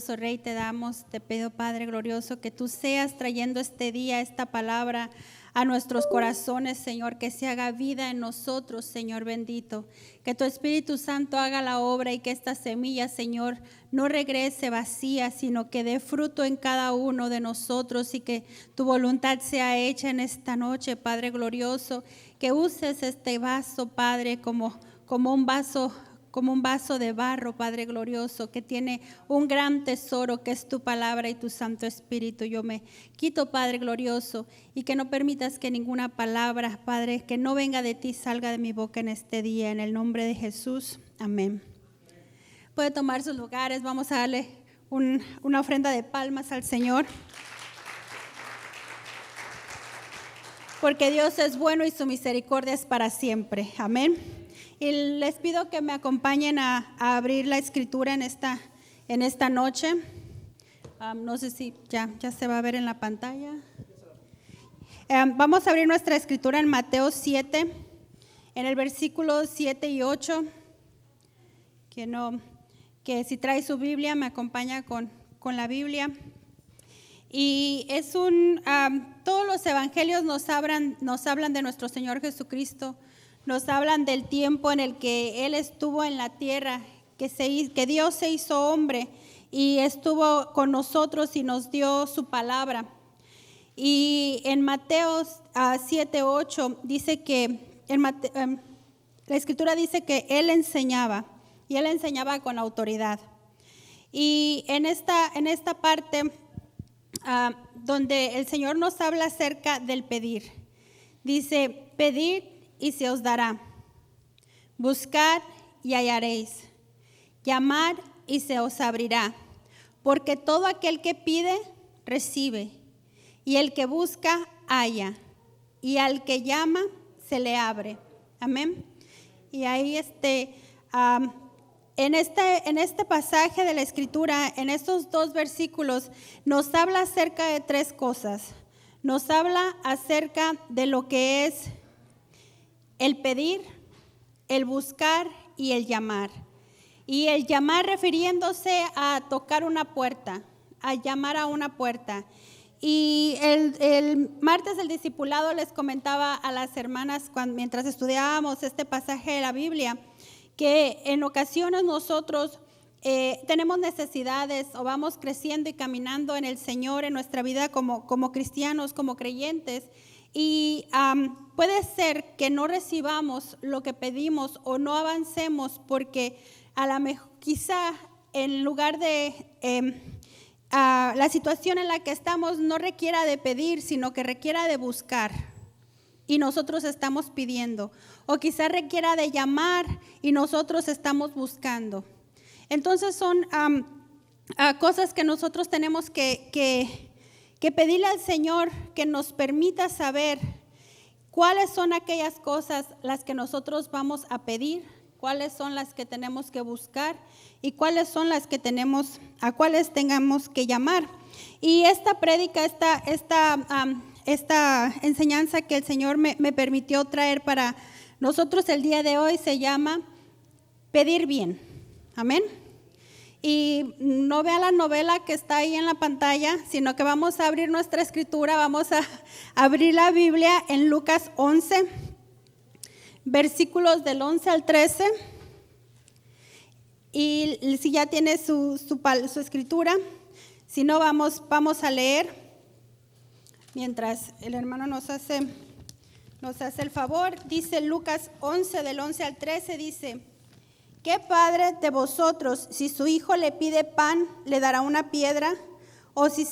Rey, te pido, Padre glorioso, que tú seas trayendo este día, esta palabra a nuestros corazones, Señor, que se haga vida en nosotros, Señor bendito, que tu Espíritu Santo haga la obra y que esta semilla, Señor, no regrese vacía, sino que dé fruto en cada uno de nosotros y que tu voluntad sea hecha en esta noche, Padre glorioso, que uses este vaso, Padre, como un vaso de barro, Padre glorioso, que tiene un gran tesoro que es tu palabra y tu Santo Espíritu. Yo me quito, Padre glorioso, y que no permitas que ninguna palabra, Padre, que no venga de ti, salga de mi boca en este día. En el nombre de Jesús, amén. Puede tomar sus lugares, vamos a darle una ofrenda de palmas al Señor. Porque Dios es bueno y su misericordia es para siempre. Amén. Y les pido que me acompañen a abrir la escritura en esta noche. No sé si ya se va a ver en la pantalla. Vamos a abrir nuestra escritura en Mateo 7, en el versículo 7 y 8. Que si trae su Biblia, me acompaña con la Biblia. Y todos los evangelios nos hablan de nuestro Señor Jesucristo. Nos hablan del tiempo en el que Él estuvo en la tierra, que Dios se hizo hombre y estuvo con nosotros y nos dio su palabra. Y en Mateo 7:8 dice que, la Escritura dice que Él enseñaba, y Él enseñaba con autoridad. Y en esta parte donde el Señor nos habla acerca del pedir, dice: pedid y se os dará, buscad y hallaréis, llamad y se os abrirá, porque todo aquel que pide, recibe, y el que busca, halla, y al que llama, se le abre. Amén. Y ahí en este pasaje de la Escritura, en estos dos versículos, nos habla acerca de tres cosas. Nos habla acerca de lo que es el pedir, el buscar y el llamar. Y el llamar refiriéndose a tocar una puerta, a llamar a una puerta. Y el martes del discipulado les comentaba a las hermanas mientras estudiábamos este pasaje de la Biblia, que en ocasiones nosotros tenemos necesidades o vamos creciendo y caminando en el Señor en nuestra vida como cristianos, como creyentes. Y puede ser que no recibamos lo que pedimos o no avancemos porque a lo mejor quizá en lugar de la situación en la que estamos no requiera de pedir, sino que requiera de buscar y nosotros estamos pidiendo, o quizá requiera de llamar y nosotros estamos buscando. Entonces son cosas que nosotros tenemos que pedirle al Señor que nos permita saber cuáles son aquellas cosas las que nosotros vamos a pedir, cuáles son las que tenemos que buscar y cuáles son las que a cuáles tengamos que llamar. Y esta prédica, esta enseñanza que el Señor me permitió traer para nosotros el día de hoy se llama Pedir Bien. Amén. Y no vea la novela que está ahí en la pantalla, sino que vamos a abrir nuestra escritura, vamos a abrir la Biblia en Lucas 11, versículos del 11 al 13. Y si ya tiene su escritura, si no, vamos a leer mientras el hermano nos hace el favor. Dice Lucas 11, del 11 al 13, dice: ¿qué padre de vosotros, si su hijo le pide pan, le dará una piedra? ¿O si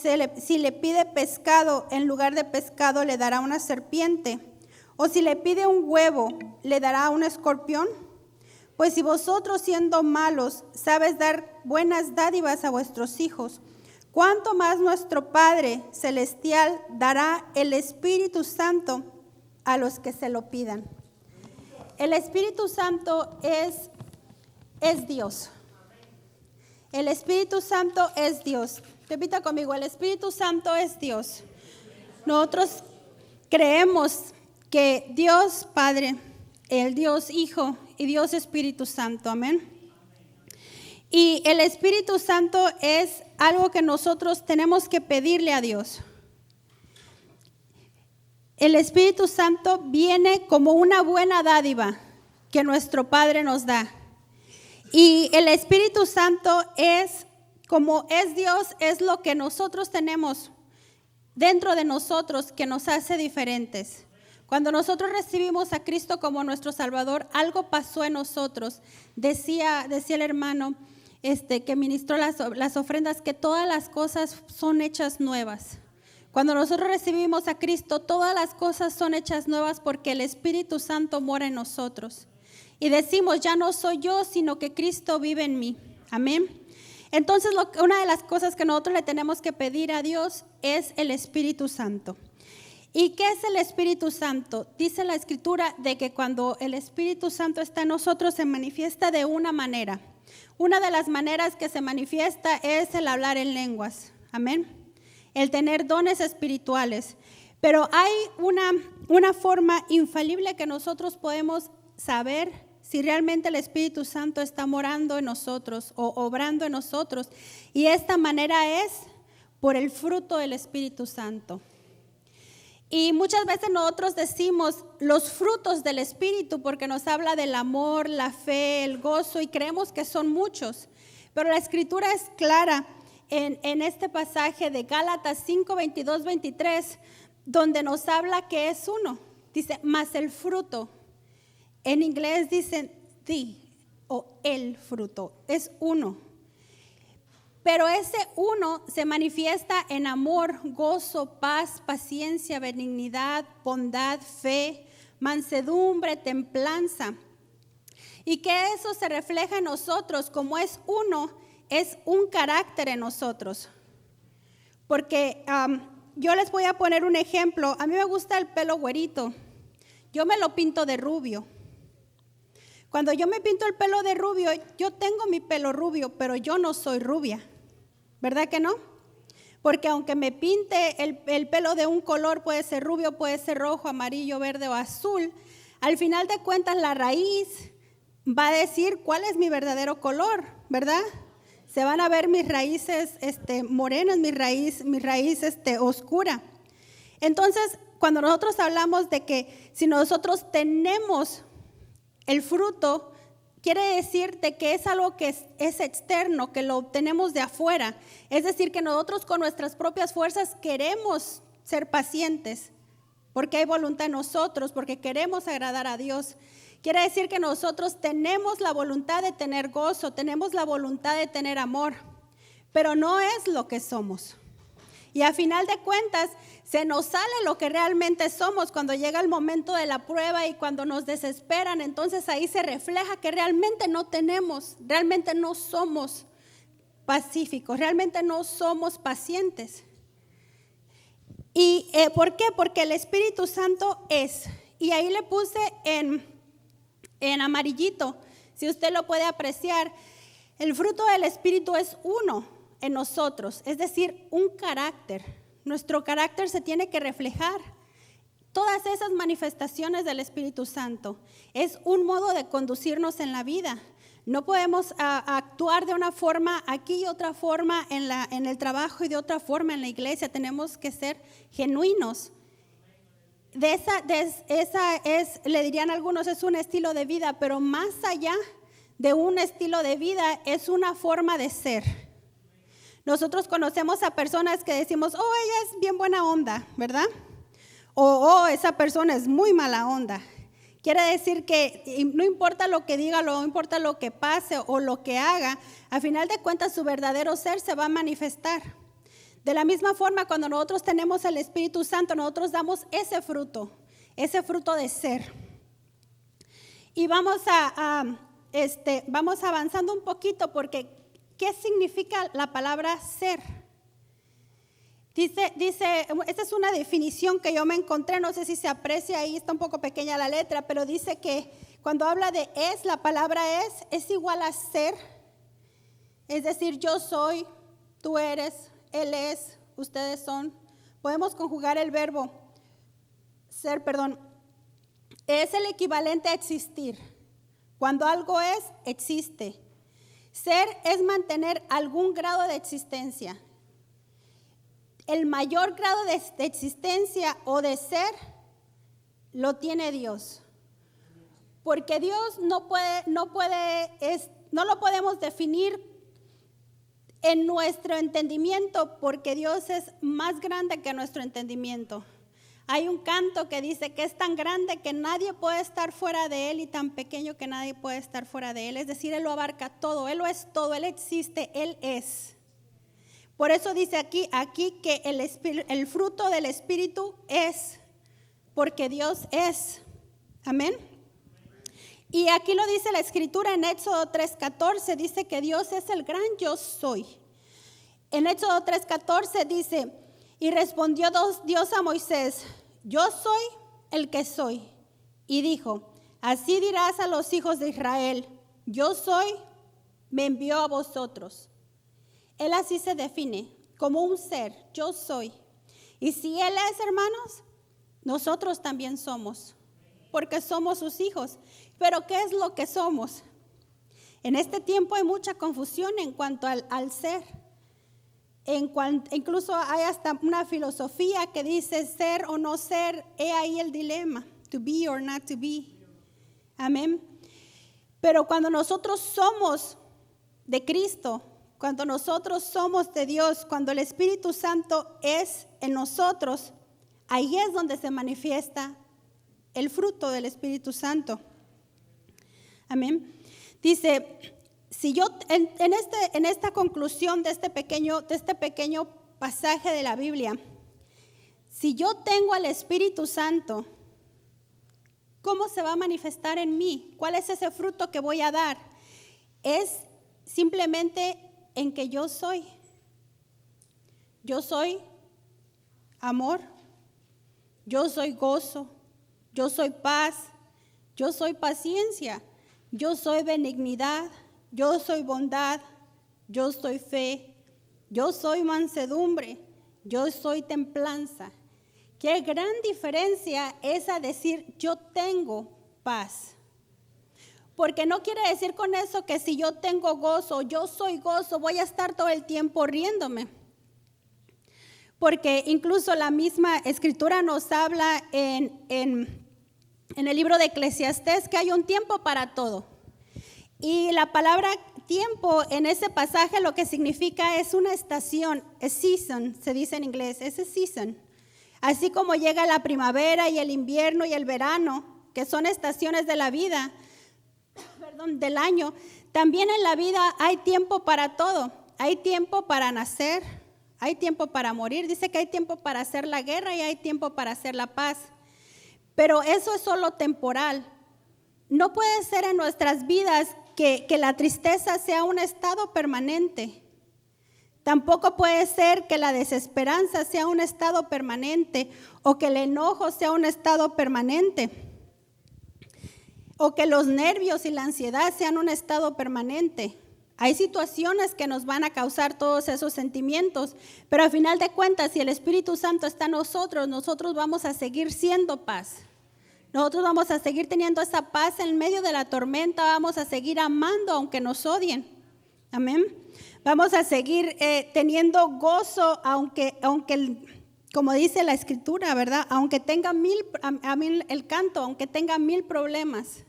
le pide pescado, en lugar de pescado le dará una serpiente? ¿O si le pide un huevo, le dará un escorpión? Pues si vosotros, siendo malos, sabéis dar buenas dádivas a vuestros hijos, ¿cuánto más nuestro Padre Celestial dará el Espíritu Santo a los que se lo pidan? El Espíritu Santo es Dios. El Espíritu Santo es Dios. Repita conmigo: el Espíritu Santo es Dios. Nosotros creemos que Dios Padre, el Dios Hijo y Dios Espíritu Santo. Amén. Y el Espíritu Santo es algo que nosotros tenemos que pedirle a Dios. El Espíritu Santo viene como una buena dádiva que nuestro Padre nos da. Y el Espíritu Santo es, como es Dios, es lo que nosotros tenemos dentro de nosotros que nos hace diferentes. Cuando nosotros recibimos a Cristo como nuestro Salvador, algo pasó en nosotros. Decía el hermano que ministró las ofrendas, que todas las cosas son hechas nuevas. Cuando nosotros recibimos a Cristo, todas las cosas son hechas nuevas porque el Espíritu Santo mora en nosotros. Y decimos, ya no soy yo, sino que Cristo vive en mí. Amén. Entonces, una de las cosas que nosotros le tenemos que pedir a Dios es el Espíritu Santo. ¿Y qué es el Espíritu Santo? Dice la Escritura de que cuando el Espíritu Santo está en nosotros se manifiesta de una manera. Una de las maneras que se manifiesta es el hablar en lenguas. Amén. El tener dones espirituales. Pero hay una forma infalible que nosotros podemos saber si realmente el Espíritu Santo está morando en nosotros o obrando en nosotros. Y esta manera es por el fruto del Espíritu Santo. Y muchas veces nosotros decimos los frutos del Espíritu porque nos habla del amor, la fe, el gozo y creemos que son muchos. Pero la Escritura es clara en este pasaje de Gálatas 5, 22, 23, donde nos habla que es uno. Dice, más el fruto. En inglés dicen the o el fruto, es uno. Pero ese uno se manifiesta en amor, gozo, paz, paciencia, benignidad, bondad, fe, mansedumbre, templanza. Y que eso se refleja en nosotros, como es uno, es un carácter en nosotros. Porque yo les voy a poner un ejemplo. A mí me gusta el pelo güerito. Yo me lo pinto de rubio. Cuando yo me pinto el pelo de rubio, yo tengo mi pelo rubio, pero yo no soy rubia. ¿Verdad que no? Porque aunque me pinte el pelo de un color, puede ser rubio, puede ser rojo, amarillo, verde o azul, al final de cuentas la raíz va a decir cuál es mi verdadero color, ¿verdad? Se van a ver mis raíces morenas, mi raíz oscura. Entonces, cuando nosotros hablamos de que si nosotros tenemos el fruto, quiere decir de que es algo que es externo, que lo obtenemos de afuera. Es decir, que nosotros con nuestras propias fuerzas queremos ser pacientes, porque hay voluntad en nosotros, porque queremos agradar a Dios. Quiere decir que nosotros tenemos la voluntad de tener gozo, tenemos la voluntad de tener amor, pero no es lo que somos. Y a final de cuentas, se nos sale lo que realmente somos cuando llega el momento de la prueba y cuando nos desesperan. Entonces ahí se refleja que realmente no tenemos, realmente no somos pacíficos, realmente no somos pacientes. ¿Y por qué? Porque el Espíritu Santo es. Y ahí le puse en amarillito, si usted lo puede apreciar, el fruto del Espíritu es uno en nosotros, es decir, un carácter. Nuestro carácter se tiene que reflejar. Todas esas manifestaciones del Espíritu Santo es un modo de conducirnos en la vida. No podemos actuar de una forma aquí y otra forma en el trabajo y de otra forma en la iglesia. Tenemos que ser genuinos. Le dirían algunos, es un estilo de vida, pero más allá de un estilo de vida es una forma de ser. Nosotros conocemos a personas que decimos, oh, ella es bien buena onda, ¿verdad? O esa persona es muy mala onda. Quiere decir que no importa lo que diga, no importa lo que pase o lo que haga, al final de cuentas su verdadero ser se va a manifestar. De la misma forma, cuando nosotros tenemos el Espíritu Santo, nosotros damos ese fruto de ser. Y vamos avanzando un poquito porque ¿qué significa la palabra ser? Dice, esta es una definición que yo me encontré, no sé si se aprecia ahí, está un poco pequeña la letra, pero dice que cuando habla de es, la palabra es igual a ser, es decir, yo soy, tú eres, él es, ustedes son. Podemos conjugar el verbo ser, es el equivalente a existir. Cuando algo es, existe. Ser es mantener algún grado de existencia. El mayor grado de existencia o de ser lo tiene Dios. Porque Dios no lo podemos definir en nuestro entendimiento, porque Dios es más grande que nuestro entendimiento. Hay un canto que dice que es tan grande que nadie puede estar fuera de Él y tan pequeño que nadie puede estar fuera de Él. Es decir, Él lo abarca todo, Él lo es todo, Él existe, Él es. Por eso dice aquí que el fruto del Espíritu es, porque Dios es. Amén. Y aquí lo dice la Escritura en Éxodo 3:14, dice que Dios es el gran yo soy. En Éxodo 3:14 dice, y respondió Dios a Moisés, yo soy el que soy. Y dijo, así dirás a los hijos de Israel, yo soy, me envió a vosotros. Él así se define, como un ser, yo soy. Y si Él es, hermanos, nosotros también somos, porque somos sus hijos. Pero ¿qué es lo que somos? En este tiempo hay mucha confusión en cuanto al ser. Incluso hay hasta una filosofía que dice ser o no ser, he ahí el dilema, to be or not to be. Amén. Pero cuando nosotros somos de Cristo, cuando nosotros somos de Dios, cuando el Espíritu Santo es en nosotros, ahí es donde se manifiesta el fruto del Espíritu Santo. Amén. Dice, si yo en esta conclusión de este pequeño pasaje de la Biblia, si yo tengo al Espíritu Santo, ¿cómo se va a manifestar en mí? ¿Cuál es ese fruto que voy a dar? Es simplemente en que yo soy. Yo soy amor, yo soy gozo, yo soy paz, yo soy paciencia, yo soy benignidad, yo soy bondad, yo soy fe, yo soy mansedumbre, yo soy templanza. Qué gran diferencia es a decir yo tengo paz. Porque no quiere decir con eso que si yo tengo gozo, yo soy gozo, voy a estar todo el tiempo riéndome. Porque incluso la misma Escritura nos habla en el libro de Eclesiastés que hay un tiempo para todo. Y la palabra tiempo en ese pasaje lo que significa es una estación, a season, se dice en inglés, es a season. Así como llega la primavera y el invierno y el verano, que son estaciones de la vida, del año, también en la vida hay tiempo para todo. Hay tiempo para nacer, hay tiempo para morir. Dice que hay tiempo para hacer la guerra y hay tiempo para hacer la paz. Pero eso es solo temporal. No puede ser en nuestras vidas que la tristeza sea un estado permanente. Tampoco puede ser que la desesperanza sea un estado permanente o que el enojo sea un estado permanente o que los nervios y la ansiedad sean un estado permanente. Hay situaciones que nos van a causar todos esos sentimientos, pero al final de cuentas, si el Espíritu Santo está en nosotros, nosotros vamos a seguir siendo paz. Nosotros vamos a seguir teniendo esa paz en medio de la tormenta, vamos a seguir amando aunque nos odien. Amén. Vamos a seguir teniendo gozo aunque como dice la Escritura, ¿verdad? Aunque tenga el canto, aunque tenga 1000 problemas.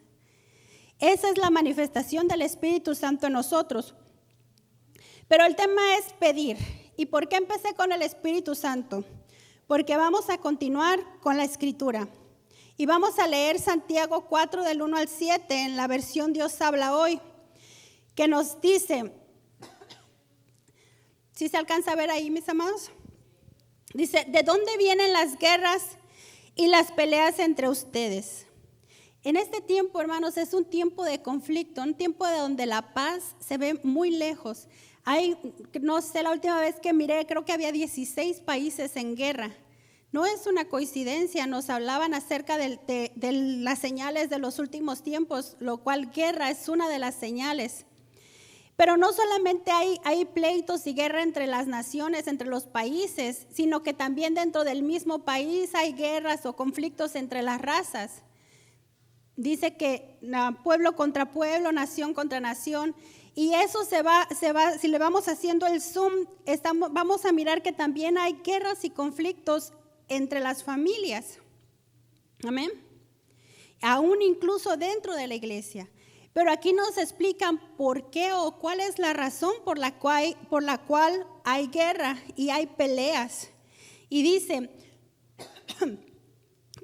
Esa es la manifestación del Espíritu Santo en nosotros. Pero el tema es pedir. ¿Y por qué empecé con el Espíritu Santo? Porque vamos a continuar con la Escritura. Y vamos a leer Santiago 4 del 1 al 7 en la versión Dios habla hoy, que nos dice, ¿sí se alcanza a ver ahí, mis amados? Dice, ¿de dónde vienen las guerras y las peleas entre ustedes? En este tiempo, hermanos, es un tiempo de conflicto, un tiempo de donde la paz se ve muy lejos. No sé, la última vez que miré, creo que había 16 países en guerra. No es una coincidencia, nos hablaban acerca de las señales de los últimos tiempos, lo cual guerra es una de las señales. Pero no solamente hay pleitos y guerra entre las naciones, entre los países, sino que también dentro del mismo país hay guerras o conflictos entre las razas. Dice que pueblo contra pueblo, nación contra nación. Y eso si le vamos haciendo el zoom, vamos a mirar que también hay guerras y conflictos entre las familias. Amén. Aún incluso dentro de la iglesia. Pero aquí nos explican por qué o cuál es la razón por la cual hay guerra y hay peleas. Y dice,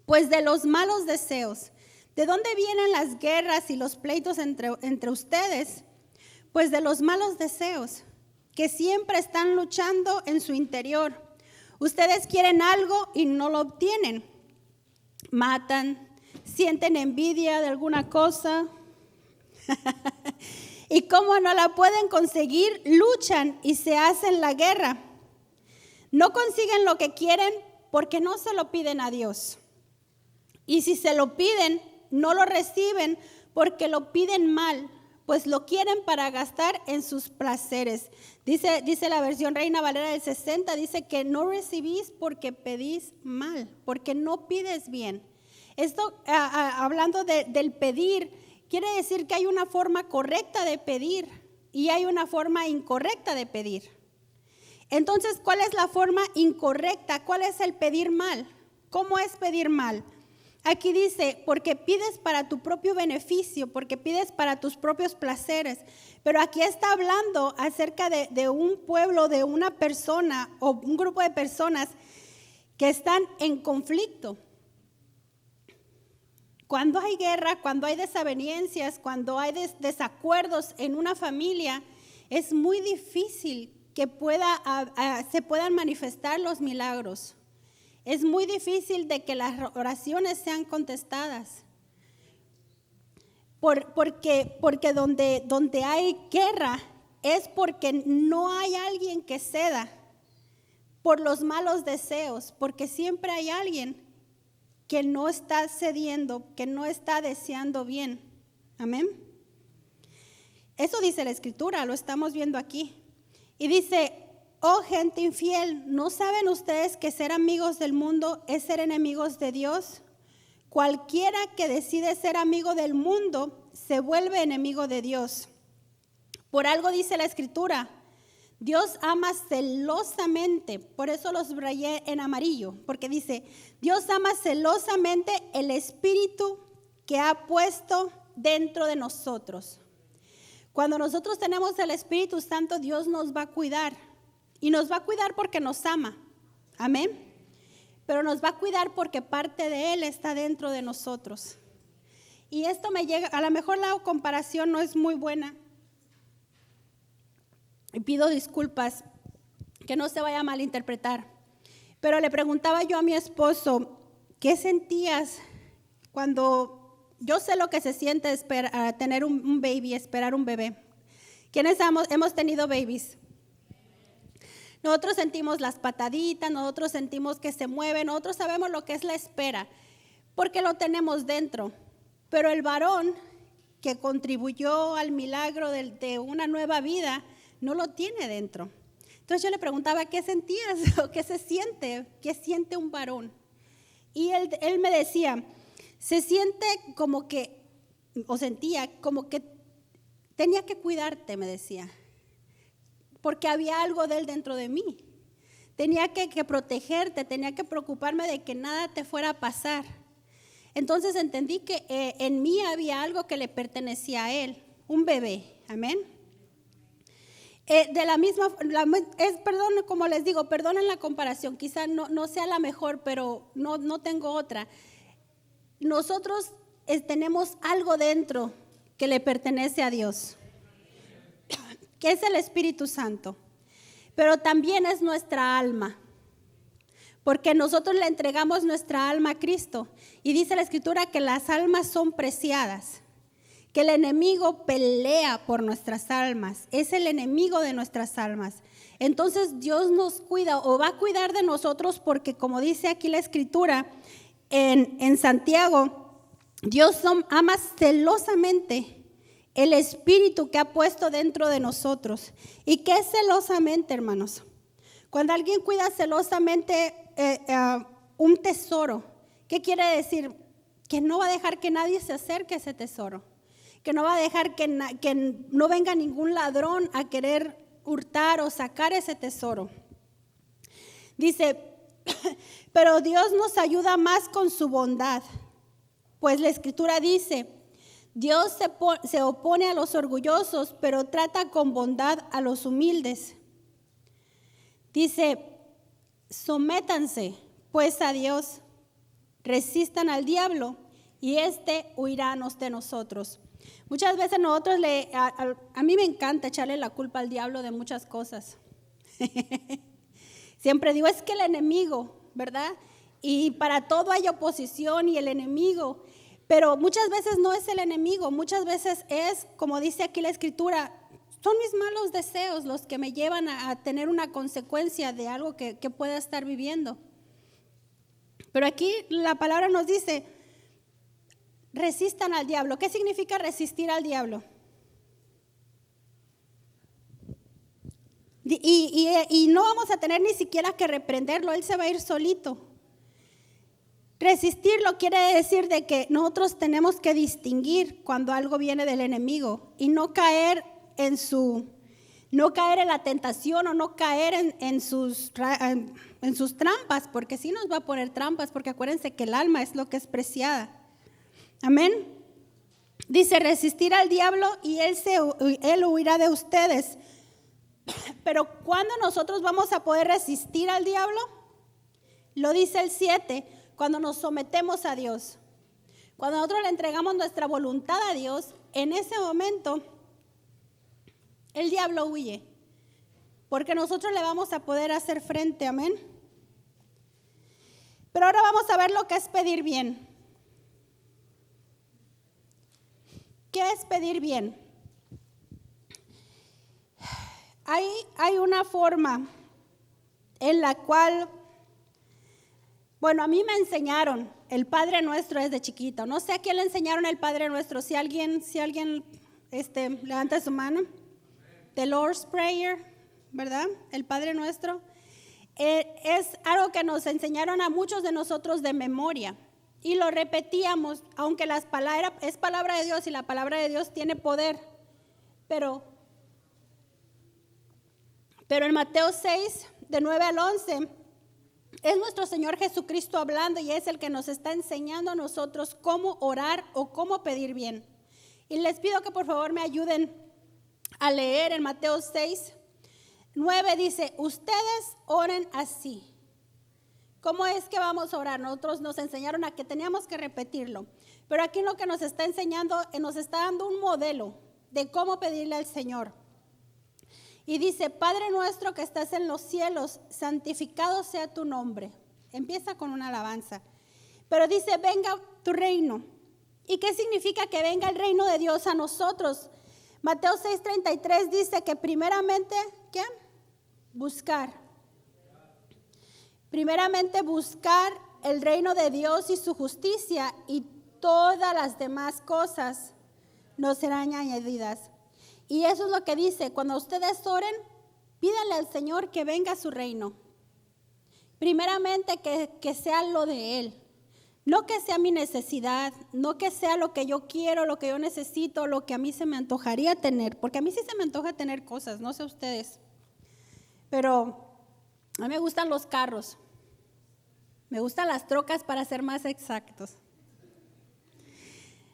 pues de los malos deseos. ¿De dónde vienen las guerras y los pleitos entre ustedes? Pues de los malos deseos, que siempre están luchando en su interior. Ustedes quieren algo y no lo obtienen. Matan, sienten envidia de alguna cosa. Y como no la pueden conseguir, luchan y se hacen la guerra. No consiguen lo que quieren porque no se lo piden a Dios. Y si se lo piden, no lo reciben porque lo piden mal, pues lo quieren para gastar en sus placeres. Dice la versión Reina Valera del 60, dice que no recibís porque pedís mal, porque no pides bien. Esto, hablando del pedir, quiere decir que hay una forma correcta de pedir y hay una forma incorrecta de pedir. Entonces, ¿cuál es la forma incorrecta? ¿Cuál es el pedir mal? ¿Cómo es pedir mal? Aquí dice, porque pides para tu propio beneficio, porque pides para tus propios placeres. Pero aquí está hablando acerca de un pueblo, de una persona o un grupo de personas que están en conflicto. Cuando hay guerra, cuando hay desavenencias, cuando hay desacuerdos en una familia, es muy difícil que se puedan manifestar los milagros. Es muy difícil de que las oraciones sean contestadas. Porque donde hay guerra es porque no hay alguien que ceda por los malos deseos, porque siempre hay alguien que no está cediendo, que no está deseando bien. Amén. Eso dice la Escritura, lo estamos viendo aquí. Y dice, oh gente infiel, ¿no saben ustedes que ser amigos del mundo es ser enemigos de Dios? Cualquiera que decide ser amigo del mundo se vuelve enemigo de Dios. Por algo dice la Escritura, Dios ama celosamente, por eso lo subrayé en amarillo, porque dice, Dios ama celosamente el Espíritu que ha puesto dentro de nosotros. Cuando nosotros tenemos el Espíritu Santo, Dios nos va a cuidar. Y nos va a cuidar porque nos ama. Amén. Pero nos va a cuidar porque parte de Él está dentro de nosotros. Y esto me llega, a lo mejor la comparación no es muy buena. Y pido disculpas, que no se vaya a malinterpretar. Pero le preguntaba yo a mi esposo, ¿qué sentías cuando... Yo sé lo que se siente tener un baby, esperar un bebé. ¿Quiénes hemos tenido babies? Nosotros sentimos las pataditas, nosotros sentimos que se mueven, nosotros sabemos lo que es la espera, porque lo tenemos dentro. Pero el varón que contribuyó al milagro de una nueva vida, no lo tiene dentro. Entonces yo le preguntaba, ¿qué sentías? ¿O qué se siente? ¿Qué siente un varón? Y él me decía, se siente como que, o sentía como que tenía que cuidarte, me decía. Porque había algo de Él dentro de mí. Tenía que protegerte, tenía que preocuparme de que nada te fuera a pasar. Entonces entendí que en mí había algo que le pertenecía a Él, un bebé. Amén. De la misma, perdón, como les digo, perdonen la comparación, quizá no sea la mejor, pero no tengo otra. Nosotros tenemos algo dentro que le pertenece a Dios, que es el Espíritu Santo, pero también es nuestra alma, porque nosotros le entregamos nuestra alma a Cristo, y dice la Escritura que las almas son preciadas, que el enemigo pelea por nuestras almas, es el enemigo de nuestras almas. Entonces Dios nos cuida o va a cuidar de nosotros, porque como dice aquí la Escritura en Santiago, Dios ama celosamente el Espíritu que ha puesto dentro de nosotros. ¿Y qué es celosamente, hermanos? Cuando alguien cuida celosamente un tesoro, ¿qué quiere decir? Que no va a dejar que nadie se acerque a ese tesoro, que no va a dejar que no venga ningún ladrón a querer hurtar o sacar ese tesoro. Dice, pero Dios nos ayuda más con su bondad, pues la Escritura dice, Dios se opone a los orgullosos, pero trata con bondad a los humildes. Dice, sométanse pues a Dios, resistan al diablo y éste huirá de nosotros. Muchas veces nosotros a mí me encanta echarle la culpa al diablo de muchas cosas. Siempre digo, es que el enemigo, ¿verdad? Y para todo hay oposición y el enemigo. Pero muchas veces no es el enemigo, muchas veces es, como dice aquí la Escritura, son mis malos deseos los que me llevan a tener una consecuencia de algo que pueda estar viviendo. Pero aquí la palabra nos dice, resistan al diablo. ¿Qué significa resistir al diablo? Y no vamos a tener ni siquiera que reprenderlo, él se va a ir solito. Resistirlo quiere decir de que nosotros tenemos que distinguir cuando algo viene del enemigo y no caer en la tentación o no caer en sus trampas, porque sí nos va a poner trampas, porque acuérdense que el alma es lo que es preciada. Amén. Dice, resistir al diablo y él huirá de ustedes. Pero ¿cuándo nosotros vamos a poder resistir al diablo? Lo dice el 7, cuando nos sometemos a Dios. Cuando nosotros le entregamos nuestra voluntad a Dios, en ese momento el diablo huye, porque nosotros le vamos a poder hacer frente, amén. Pero ahora vamos a ver lo que es pedir bien. ¿Qué es pedir bien? Hay una forma en la cual, bueno, a mí me enseñaron el Padre Nuestro desde chiquito. No sé a quién le enseñaron el Padre Nuestro. Si alguien levanta su mano. The Lord's Prayer, ¿verdad? El Padre Nuestro. Es algo que nos enseñaron a muchos de nosotros de memoria. Y lo repetíamos, aunque es palabra de Dios y la palabra de Dios tiene poder. Pero en Mateo 6, de 9 al 11, es nuestro Señor Jesucristo hablando y es el que nos está enseñando a nosotros cómo orar o cómo pedir bien. Y les pido que por favor me ayuden a leer en Mateo 6, 9 dice, ustedes oren así. ¿Cómo es que vamos a orar? Nosotros nos enseñaron a que teníamos que repetirlo. Pero aquí lo que nos está enseñando, nos está dando un modelo de cómo pedirle al Señor. Y dice, Padre nuestro que estás en los cielos, santificado sea tu nombre. Empieza con una alabanza. Pero dice, venga tu reino. ¿Y qué significa que venga el reino de Dios a nosotros? Mateo 6:33 dice que primeramente, ¿qué? Buscar. Primeramente buscar el reino de Dios y su justicia y todas las demás cosas nos serán añadidas. Y eso es lo que dice, cuando ustedes oren, pídanle al Señor que venga a su reino. Primeramente que sea lo de Él, no que sea mi necesidad, no que sea lo que yo quiero, lo que yo necesito, lo que a mí se me antojaría tener, porque a mí sí se me antoja tener cosas, no sé ustedes, pero a mí me gustan los carros, me gustan las trocas para ser más exactos.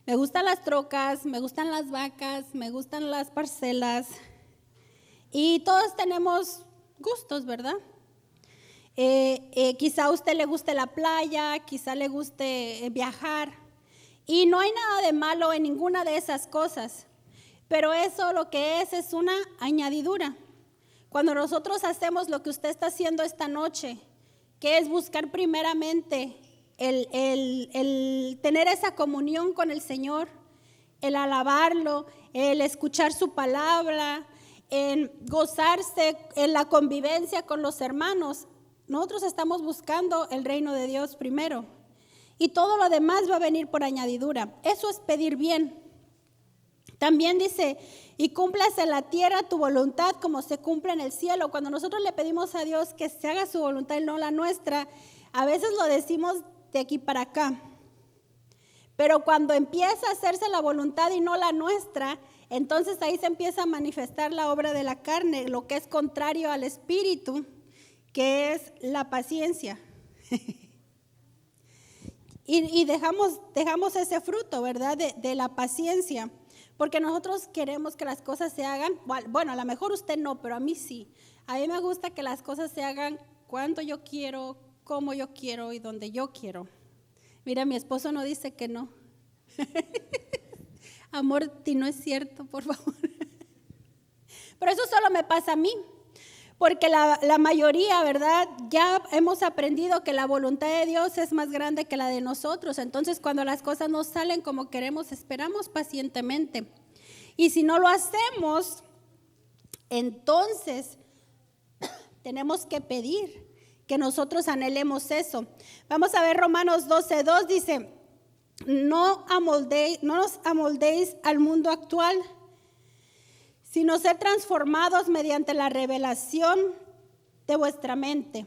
Me gustan las trocas, me gustan las vacas, me gustan las parcelas y todos tenemos gustos, ¿verdad? Quizá a usted le guste la playa, quizá le guste viajar y no hay nada de malo en ninguna de esas cosas, pero eso lo que es una añadidura. Cuando nosotros hacemos lo que usted está haciendo esta noche, que es buscar primeramente el tener esa comunión con el Señor, el alabarlo, el escuchar su palabra, en gozarse en la convivencia con los hermanos, nosotros estamos buscando el reino de Dios primero y todo lo demás va a venir por añadidura. Eso es pedir bien. También dice, y cúmplase en la tierra tu voluntad como se cumple en el cielo. Cuando nosotros le pedimos a Dios que se haga su voluntad y no la nuestra, a veces lo decimos de aquí para acá. Pero cuando empieza a hacerse la voluntad y no la nuestra, entonces ahí se empieza a manifestar la obra de la carne, lo que es contrario al espíritu, que es la paciencia. y dejamos ese fruto, ¿verdad? De la paciencia. Porque nosotros queremos que las cosas se hagan, bueno, a lo mejor usted no, pero a mí sí. A mí me gusta que las cosas se hagan cuando yo quiero, como yo quiero y donde yo quiero. Mira, mi esposo no dice que no. Amor, si no es cierto, por favor. Pero eso solo me pasa a mí. Porque la mayoría, ¿verdad? Ya hemos aprendido que la voluntad de Dios es más grande que la de nosotros. Entonces, cuando las cosas no salen como queremos, esperamos pacientemente. Y si no lo hacemos, entonces tenemos que pedir que nosotros anhelemos eso. Vamos a ver Romanos 12:2, dice, no nos amoldéis al mundo actual, sino ser transformados mediante la revelación de vuestra mente.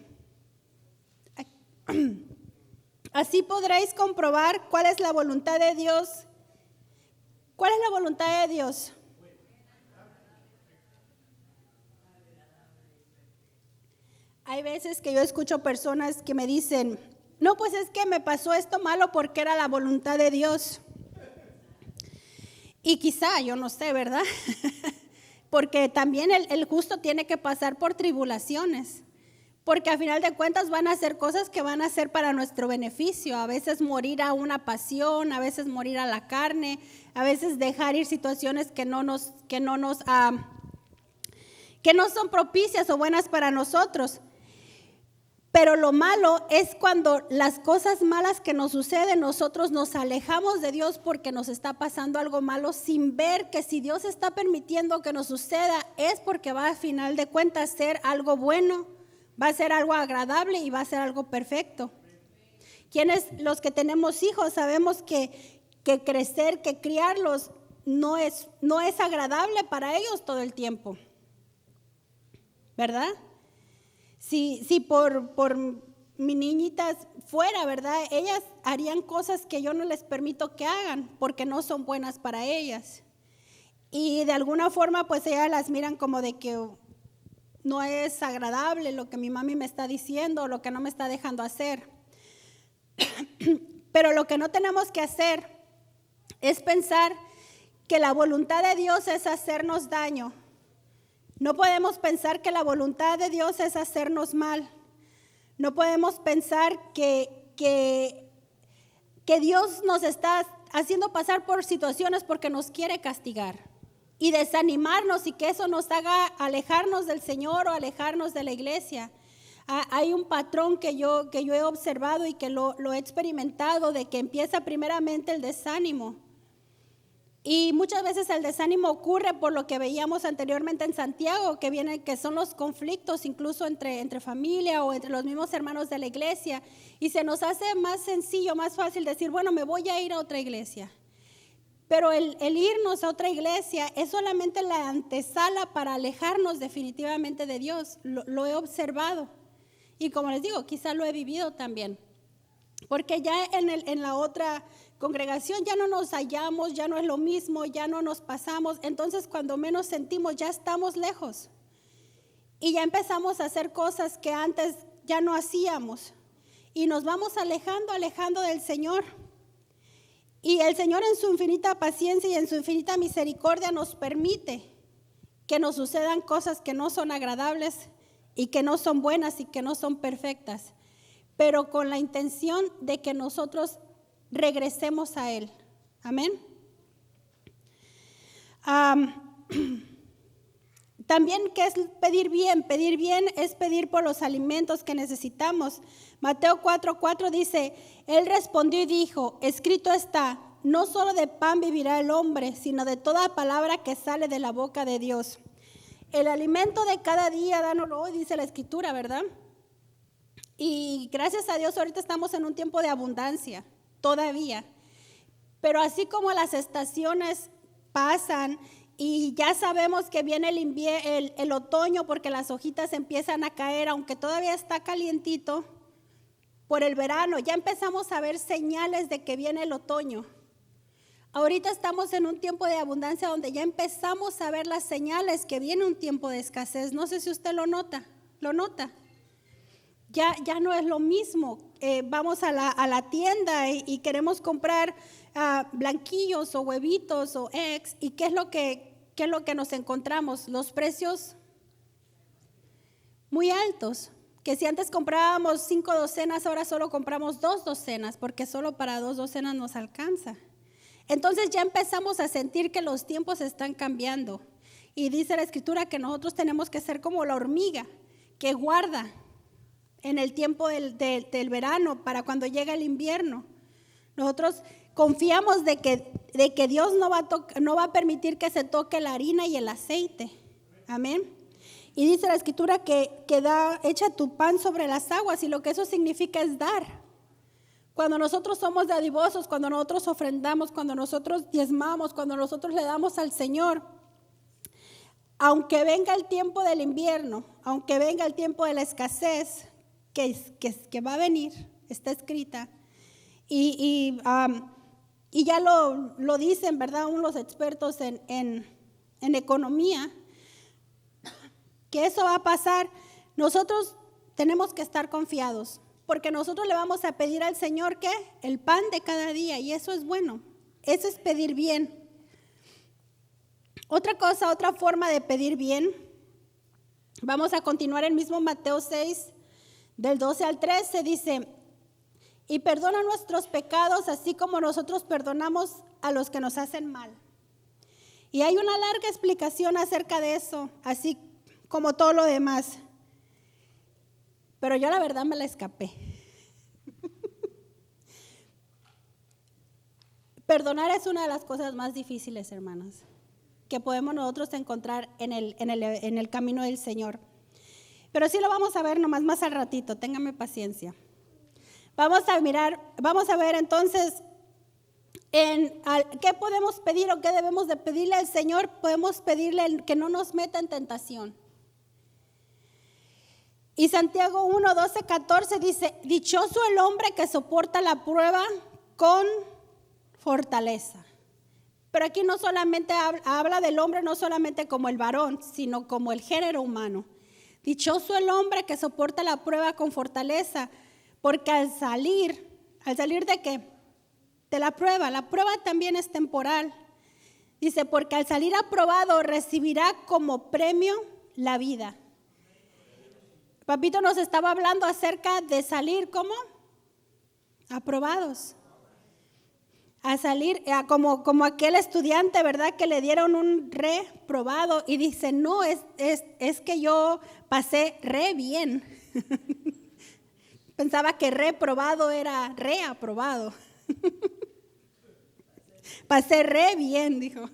Así podréis comprobar cuál es la voluntad de Dios. ¿Cuál es la voluntad de Dios? Hay veces que yo escucho personas que me dicen, no, pues es que me pasó esto malo porque era la voluntad de Dios. Y quizá, yo no sé, ¿verdad? Porque también el justo tiene que pasar por tribulaciones, porque a final de cuentas van a ser cosas que van a ser para nuestro beneficio, a veces morir a una pasión, a veces morir a la carne, a veces dejar ir situaciones que no son propicias o buenas para nosotros. Pero lo malo es cuando las cosas malas que nos suceden, nosotros nos alejamos de Dios porque nos está pasando algo malo sin ver que si Dios está permitiendo que nos suceda es porque va a final de cuentas a ser algo bueno, va a ser algo agradable y va a ser algo perfecto. Quienes, los que tenemos hijos, sabemos que crecer, que criarlos no es agradable para ellos todo el tiempo, ¿verdad? Si por mis niñitas fuera, ¿verdad? Ellas harían cosas que yo no les permito que hagan porque no son buenas para ellas. Y de alguna forma pues ellas las miran como de que no es agradable lo que mi mami me está diciendo, lo que no me está dejando hacer. Pero lo que no tenemos que hacer es pensar que la voluntad de Dios es hacernos daño. No podemos pensar que la voluntad de Dios es hacernos mal. No podemos pensar que Dios nos está haciendo pasar por situaciones porque nos quiere castigar y desanimarnos y que eso nos haga alejarnos del Señor o alejarnos de la iglesia. Hay un patrón que yo he observado y que lo he experimentado, de que empieza primeramente el desánimo. Y muchas veces el desánimo ocurre por lo que veíamos anteriormente en Santiago, que son los conflictos incluso entre familia o entre los mismos hermanos de la iglesia. Y se nos hace más sencillo, más fácil decir, bueno, me voy a ir a otra iglesia. Pero el irnos a otra iglesia es solamente la antesala para alejarnos definitivamente de Dios. Lo he observado. Y como les digo, quizá lo he vivido también. Porque ya en la otra congregación ya no nos hallamos, ya no es lo mismo, ya no nos pasamos. Entonces cuando menos sentimos ya estamos lejos. Y ya empezamos a hacer cosas que antes ya no hacíamos. Y nos vamos alejando del Señor. Y el Señor en su infinita paciencia y en su infinita misericordia nos permite que nos sucedan cosas que no son agradables y que no son buenas y que no son perfectas, pero con la intención de que nosotros regresemos a Él. Amén. También, ¿qué es pedir bien? Pedir bien es pedir por los alimentos que necesitamos. Mateo 4:4 dice, Él respondió y dijo, escrito está, no solo de pan vivirá el hombre, sino de toda palabra que sale de la boca de Dios. El alimento de cada día, dánoslo hoy, dice la Escritura, ¿verdad? Y gracias a Dios ahorita estamos en un tiempo de abundancia, todavía. Pero así como las estaciones pasan y ya sabemos que viene el otoño porque las hojitas empiezan a caer, aunque todavía está calientito, por el verano ya empezamos a ver señales de que viene el otoño. Ahorita estamos en un tiempo de abundancia donde ya empezamos a ver las señales que viene un tiempo de escasez. No sé si usted lo nota. Ya no es lo mismo. Vamos a la tienda y queremos comprar blanquillos o huevitos o eggs. ¿Y qué es lo que nos encontramos? Los precios muy altos. Que si antes comprábamos 5 docenas, ahora solo compramos 2 docenas, porque solo para 2 docenas nos alcanza. Entonces ya empezamos a sentir que los tiempos están cambiando. Y dice la Escritura que nosotros tenemos que ser como la hormiga que guarda en el tiempo del verano para cuando llega el invierno. Nosotros confiamos de que Dios no va a permitir que se toque la harina y el aceite. Amén. Y dice la Escritura que echa tu pan sobre las aguas, y lo que eso significa es dar. Cuando nosotros somos dadivosos, cuando nosotros ofrendamos, cuando nosotros diezmamos, cuando nosotros le damos al Señor, aunque venga el tiempo del invierno, aunque venga el tiempo de la escasez, que va a venir, está escrita, y ya lo dicen, ¿verdad? Los expertos en economía, que eso va a pasar. Nosotros tenemos que estar confiados, porque nosotros le vamos a pedir al Señor ¿qué? El pan de cada día, y eso es bueno, eso es pedir bien. Otra forma de pedir bien, vamos a continuar el mismo Mateo 6, del 12 al 13, dice: y perdona nuestros pecados, así como nosotros perdonamos a los que nos hacen mal. Y hay una larga explicación acerca de eso, así como todo lo demás. Pero yo la verdad me la escapé. Perdonar es una de las cosas más difíciles, hermanas, que podemos nosotros encontrar en el camino del Señor. Pero sí lo vamos a ver nomás más al ratito, téngame paciencia. Vamos a ver entonces qué podemos pedir o qué debemos de pedirle al Señor. Podemos pedirle que no nos meta en tentación. Y Santiago 1, 12, 14 dice: dichoso el hombre que soporta la prueba con fortaleza. Pero aquí no solamente habla del hombre, no solamente como el varón, sino como el género humano. Dichoso el hombre que soporta la prueba con fortaleza, porque al salir ¿de qué? De la prueba también es temporal. Dice, porque al salir aprobado recibirá como premio la vida. Papito nos estaba hablando acerca de salir, ¿cómo? Aprobados. A salir como aquel estudiante, ¿verdad? Que le dieron un reprobado y dice, no, es que yo pasé re bien. Pensaba que reprobado era reaprobado. Pasé re bien, dijo.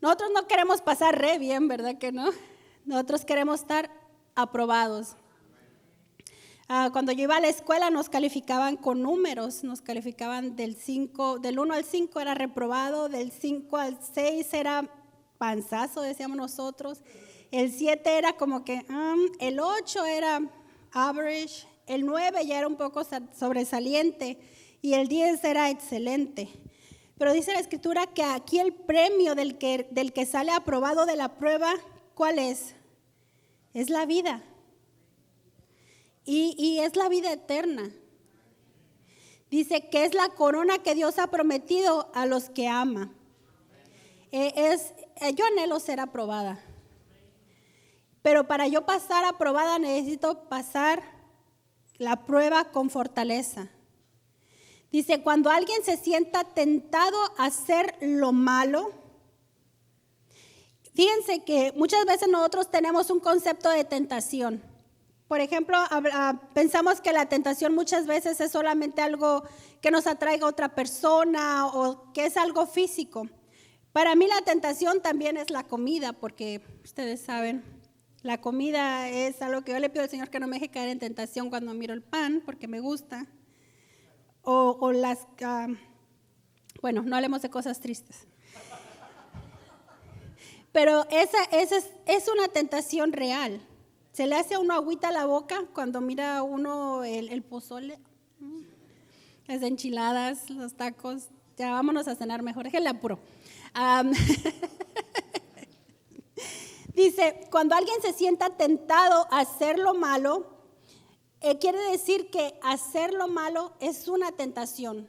Nosotros no queremos pasar re bien, ¿verdad que no? Nosotros queremos estar aprobados. Cuando yo iba a la escuela nos calificaban con números, nos calificaban del 1 al 5 era reprobado, del 5 al 6 era panzazo, decíamos nosotros, el 7 era como que, el 8 era average, el 9 ya era un poco sobresaliente y el 10 era excelente. Pero dice la Escritura que aquí el premio del que sale aprobado de la prueba, ¿cuál es? Es la vida. Y es la vida eterna. Dice que es la corona que Dios ha prometido a los que ama. Yo anhelo ser aprobada. Pero para yo pasar aprobada necesito pasar la prueba con fortaleza. Dice, cuando alguien se sienta tentado a hacer lo malo, fíjense que muchas veces nosotros tenemos un concepto de tentación. Por ejemplo, pensamos que la tentación muchas veces es solamente algo que nos atraiga a otra persona o que es algo físico. Para mí la tentación también es la comida, porque ustedes saben, la comida es algo que yo le pido al Señor que no me deje caer en tentación cuando miro el pan, porque me gusta. Bueno, no hablemos de cosas tristes. Pero esa es una tentación real. Se le hace a uno agüita a la boca cuando mira a uno el pozole, las enchiladas, los tacos. Ya vámonos a cenar mejor, déjenle apuro. Am, dice, cuando alguien se sienta tentado a hacer lo malo, quiere decir que hacer lo malo es una tentación.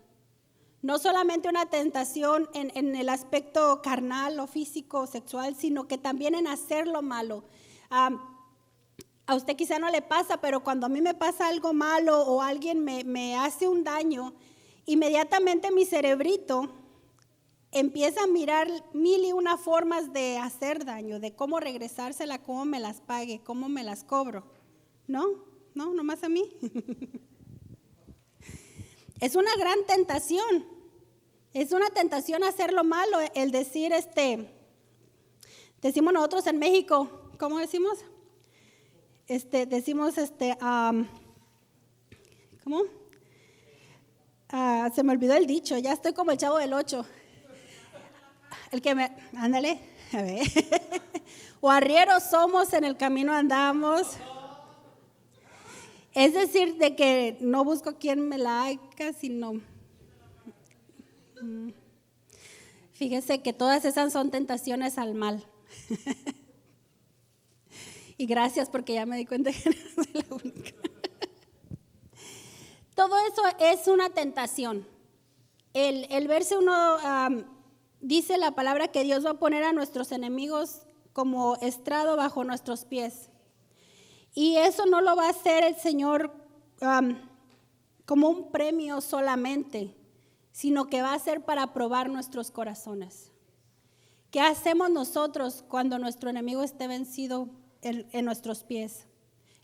No solamente una tentación en el aspecto carnal o físico o sexual, sino que también en hacer lo malo. A usted quizá no le pasa, pero cuando a mí me pasa algo malo o alguien me hace un daño, inmediatamente mi cerebrito empieza a mirar mil y una formas de hacer daño, de cómo regresársela, cómo me las pague, cómo me las cobro. ¿No? No, nomás a mí. Es una gran tentación. Es una tentación hacer lo malo, el decir, decimos nosotros en México, ¿cómo decimos? Decimos, ¿cómo? Se me olvidó el dicho, ya estoy como el Chavo del 8. Ándale, a ver. O arrieros somos, en el camino andamos. Es decir, de que no busco quien me la haga, sino... Fíjese que todas esas son tentaciones al mal. Y gracias porque ya me di cuenta que no soy la única. Todo eso es una tentación. El verso 1 dice la palabra que Dios va a poner a nuestros enemigos como estrado bajo nuestros pies. Y eso no lo va a hacer el Señor como un premio solamente, sino que va a ser para probar nuestros corazones. ¿Qué hacemos nosotros cuando nuestro enemigo esté vencido en nuestros pies?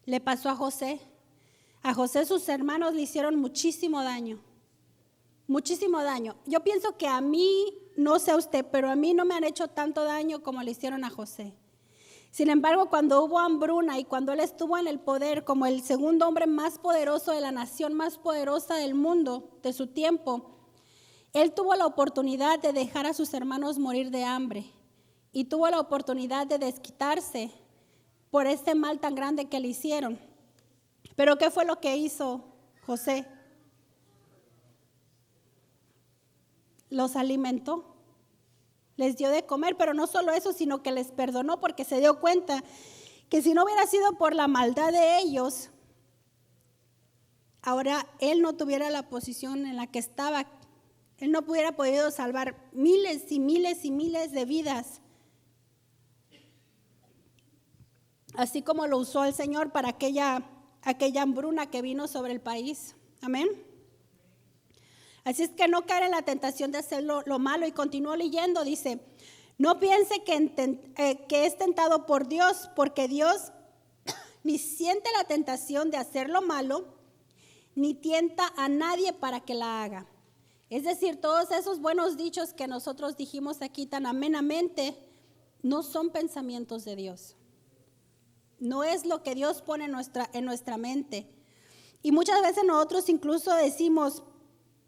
Le pasó a José. A José sus hermanos le hicieron muchísimo daño. Muchísimo daño. Yo pienso que a mí, no sé a usted, pero a mí no me han hecho tanto daño como le hicieron a José. Sin embargo, cuando hubo hambruna y cuando él estuvo en el poder como el segundo hombre más poderoso de la nación más poderosa del mundo, de su tiempo, él tuvo la oportunidad de dejar a sus hermanos morir de hambre y tuvo la oportunidad de desquitarse por este mal tan grande que le hicieron. Pero ¿qué fue lo que hizo José? Los alimentó, les dio de comer, pero no solo eso, sino que les perdonó porque se dio cuenta que si no hubiera sido por la maldad de ellos, ahora él no tuviera la posición en la que estaba. Él no hubiera podido salvar miles y miles y miles de vidas, así como lo usó el Señor para aquella hambruna que vino sobre el país. Amén. Así es que no caer en la tentación de hacer lo malo. Y continúo leyendo, dice, no piense que es tentado por Dios, porque Dios ni siente la tentación de hacer lo malo, ni tienta a nadie para que la haga. Es decir, todos esos buenos dichos que nosotros dijimos aquí tan amenamente, no son pensamientos de Dios. No es lo que Dios pone en nuestra mente. Y muchas veces nosotros incluso decimos,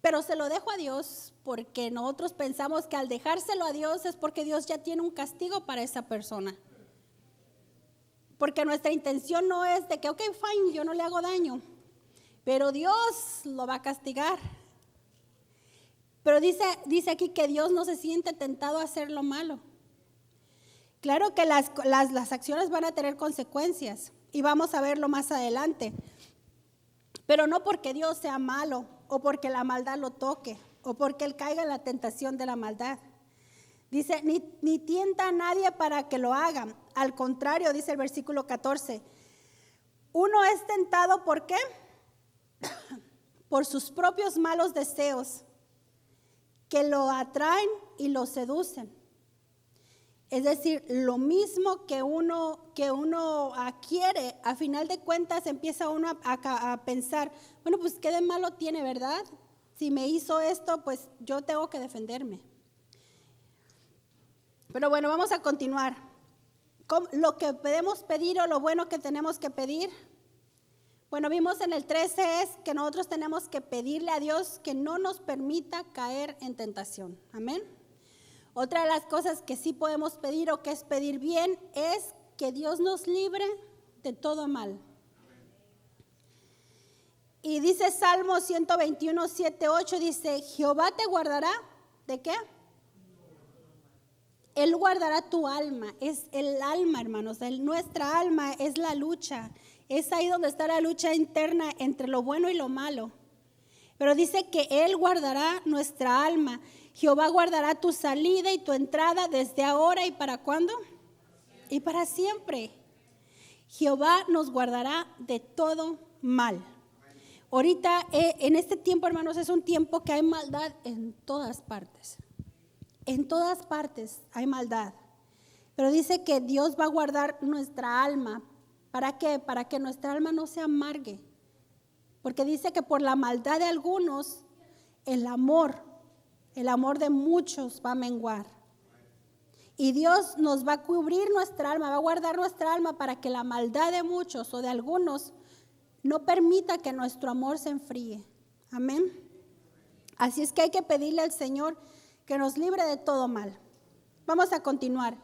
pero se lo dejo a Dios, porque nosotros pensamos que al dejárselo a Dios es porque Dios ya tiene un castigo para esa persona. Porque nuestra intención no es de que, ok, fine, yo no le hago daño, pero Dios lo va a castigar. Pero dice aquí que Dios no se siente tentado a hacer lo malo. Claro que las acciones van a tener consecuencias y vamos a verlo más adelante. Pero no porque Dios sea malo o porque la maldad lo toque o porque él caiga en la tentación de la maldad. Dice, ni tienta a nadie para que lo hagan. Al contrario, dice el versículo 14, uno es tentado ¿por qué? Por sus propios malos deseos que lo atraen y lo seducen. Es decir, lo mismo que uno quiere, a final de cuentas empieza uno a pensar, bueno, pues qué de malo tiene, ¿verdad? Si me hizo esto, pues yo tengo que defenderme. Pero bueno, vamos a continuar. Lo que podemos pedir o lo bueno que tenemos que pedir. Bueno, vimos en el 13 es que nosotros tenemos que pedirle a Dios que no nos permita caer en tentación. Amén. Otra de las cosas que sí podemos pedir o que es pedir bien es que Dios nos libre de todo mal. Y dice Salmo 121, 7, 8, dice, Jehová te guardará ¿de qué? Él guardará tu alma. Es el alma, hermanos. Nuestra alma es la lucha. Es ahí donde está la lucha interna entre lo bueno y lo malo. Pero dice que Él guardará nuestra alma. Jehová guardará tu salida y tu entrada desde ahora y para ¿cuándo? Y para siempre. Jehová nos guardará de todo mal. Ahorita, en este tiempo, hermanos, es un tiempo que hay maldad en todas partes. En todas partes hay maldad. Pero dice que Dios va a guardar nuestra alma. ¿Para qué? Para que nuestra alma no se amargue. Porque dice que por la maldad de algunos, el amor de muchos va a menguar. Y Dios nos va a cubrir nuestra alma, va a guardar nuestra alma para que la maldad de muchos o de algunos no permita que nuestro amor se enfríe. Amén. Así es que hay que pedirle al Señor que nos libre de todo mal. Vamos a continuar.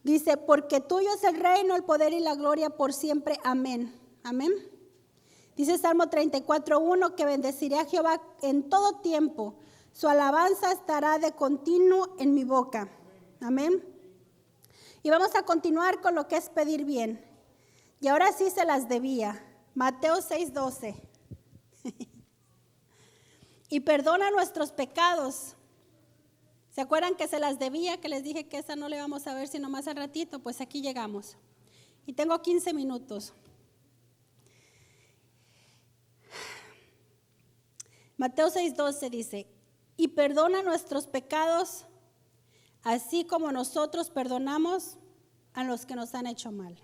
Dice, porque tuyo es el reino, el poder y la gloria por siempre. Amén. Amén. Dice Salmo 34:1 que bendeciré a Jehová en todo tiempo. Su alabanza estará de continuo en mi boca. Amén. Y vamos a continuar con lo que es pedir bien. Y ahora sí se las debía. Mateo 6:12. Y perdona nuestros pecados. ¿Se acuerdan que se las debía? Que les dije que esa no le vamos a ver sino más al ratito. Pues aquí llegamos. Y tengo 15 minutos. Mateo 6:12 dice, y perdona nuestros pecados, así como nosotros perdonamos a los que nos han hecho mal.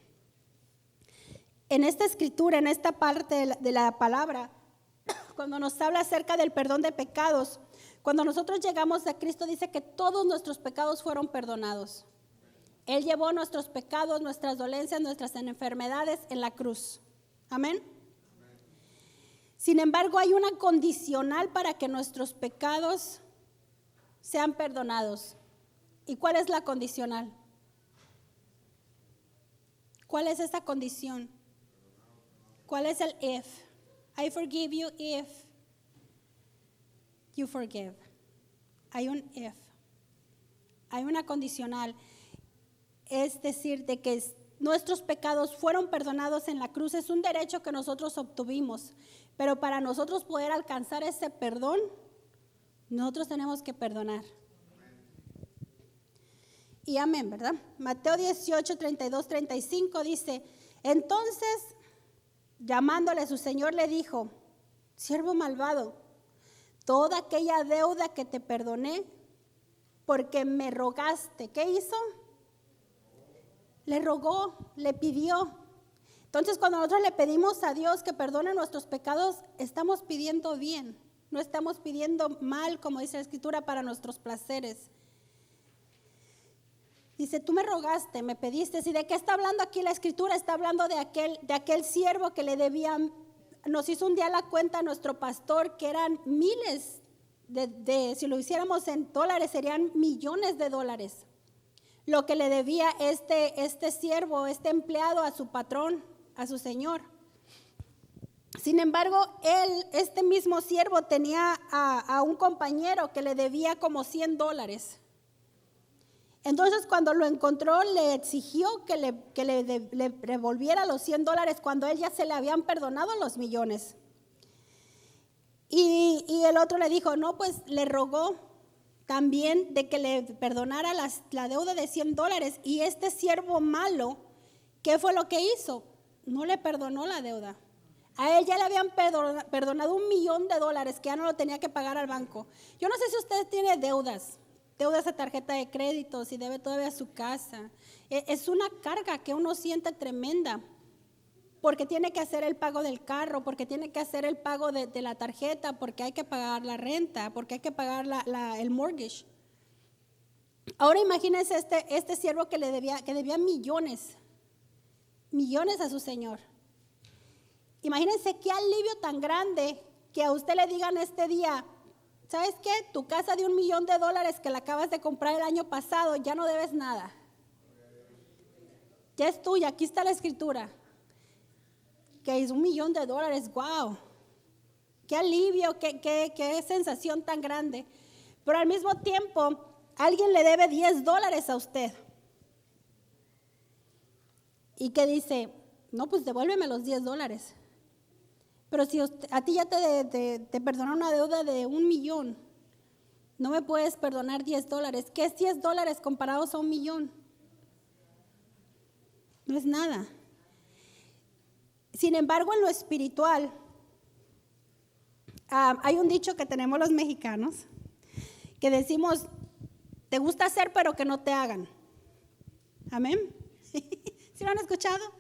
En esta escritura, en esta parte de la palabra, cuando nos habla acerca del perdón de pecados, cuando nosotros llegamos a Cristo, dice que todos nuestros pecados fueron perdonados. Él llevó nuestros pecados, nuestras dolencias, nuestras enfermedades en la cruz. Amén. Sin embargo, hay una condicional para que nuestros pecados sean perdonados. ¿Y cuál es la condicional? ¿Cuál es esa condición? ¿Cuál es el if? I forgive you if you forgive. Hay un if. Hay una condicional. Es decir, de que nuestros pecados fueron perdonados en la cruz. Es un derecho que nosotros obtuvimos. Pero para nosotros poder alcanzar ese perdón, nosotros tenemos que perdonar. Y amén, ¿verdad? Mateo 18, 32, 35 dice, entonces, llamándole su Señor le dijo, siervo malvado, toda aquella deuda que te perdoné, porque me rogaste, ¿qué hizo? Le rogó, le pidió. Entonces, cuando nosotros le pedimos a Dios que perdone nuestros pecados, estamos pidiendo bien, no estamos pidiendo mal, como dice la Escritura, para nuestros placeres. Dice, tú me rogaste, me pediste. ¿Y de qué está hablando aquí la Escritura? Está hablando de aquel siervo que le debía. Nos hizo un día la cuenta nuestro pastor que eran miles si lo hiciéramos en dólares, serían millones de dólares. Lo que le debía este siervo, este empleado a su patrón, a su señor. Sin embargo, este mismo siervo tenía a un compañero que le debía como $100. Entonces, cuando lo encontró, le exigió que le devolviera los $100 cuando él ya se le habían perdonado los millones. Y el otro le dijo, no, pues le rogó también de que le perdonara la deuda de $100. Y este siervo malo, ¿qué fue lo que hizo? No le perdonó la deuda. A él ya le habían perdonado $1 millón que ya no lo tenía que pagar al banco. Yo no sé si usted tiene deudas de tarjeta de crédito, si debe todavía su casa. Es una carga que uno siente tremenda, porque tiene que hacer el pago del carro, porque tiene que hacer el pago de la tarjeta, porque hay que pagar la renta, porque hay que pagar el mortgage. Ahora imagínense este siervo que debía millones a su señor. Imagínense qué alivio tan grande que a usted le digan este día, ¿sabes qué? Tu casa de $1 millón que la acabas de comprar el año pasado, ya no debes nada. Ya es tuya, aquí está la Escritura. Que es $1 millón, wow. Qué alivio, qué sensación tan grande. pero al mismo tiempo alguien le debe $10 a usted. Y que dice, no, pues devuélveme los $10. Pero si a ti ya te perdonaron una deuda de 1,000,000, no me puedes perdonar $10. ¿Qué es $10 comparados a 1,000,000? No es nada. Sin embargo, en lo espiritual, hay un dicho que tenemos los mexicanos, que decimos, te gusta hacer pero que no te hagan. Amén. ¿Sí lo han escuchado?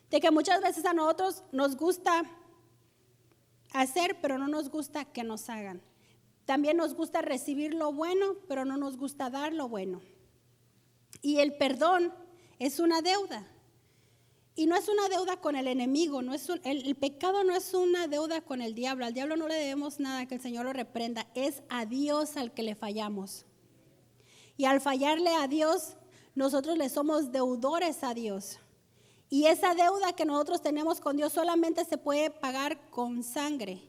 De que muchas veces a nosotros nos gusta hacer, pero no nos gusta que nos hagan. También nos gusta recibir lo bueno, pero no nos gusta dar lo bueno. Y el perdón es una deuda. Y no es una deuda con el enemigo, el pecado no es una deuda con el diablo. Al diablo no le debemos nada, que el Señor lo reprenda. Es a Dios al que le fallamos. Y al fallarle a Dios, nosotros le somos deudores a Dios. Y esa deuda que nosotros tenemos con Dios solamente se puede pagar con sangre.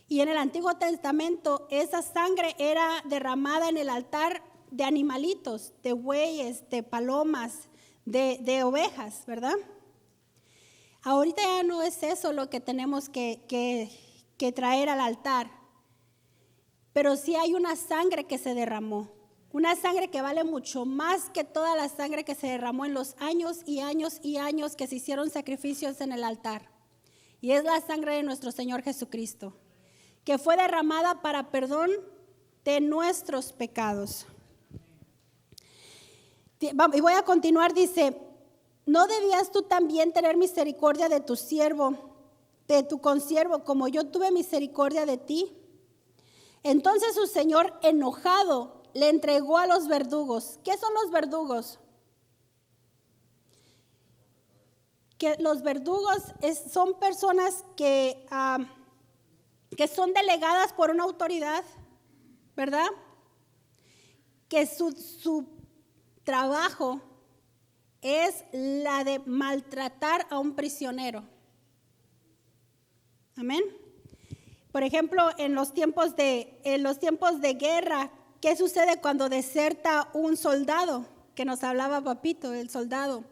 Y en el Antiguo Testamento esa sangre era derramada en el altar de animalitos, de bueyes, de palomas, de ovejas, ¿verdad? Ahorita ya no es eso lo que tenemos que traer al altar, pero sí hay una sangre que se derramó, una sangre que vale mucho más que toda la sangre que se derramó en los años y años y años que se hicieron sacrificios en el altar, y es la sangre de nuestro Señor Jesucristo, que fue derramada para perdón de nuestros pecados. Y voy a continuar, dice, ¿no debías tú también tener misericordia de tu siervo, de tu consiervo, como yo tuve misericordia de ti? Entonces su señor, enojado, le entregó a los verdugos. ¿Qué son los verdugos? Que los verdugos son personas que son delegadas por una autoridad, ¿verdad? Que su trabajo es la de maltratar a un prisionero. Amén. Por ejemplo, en los tiempos de guerra, ¿qué sucede cuando deserta un soldado? Que nos hablaba Papito, el soldado.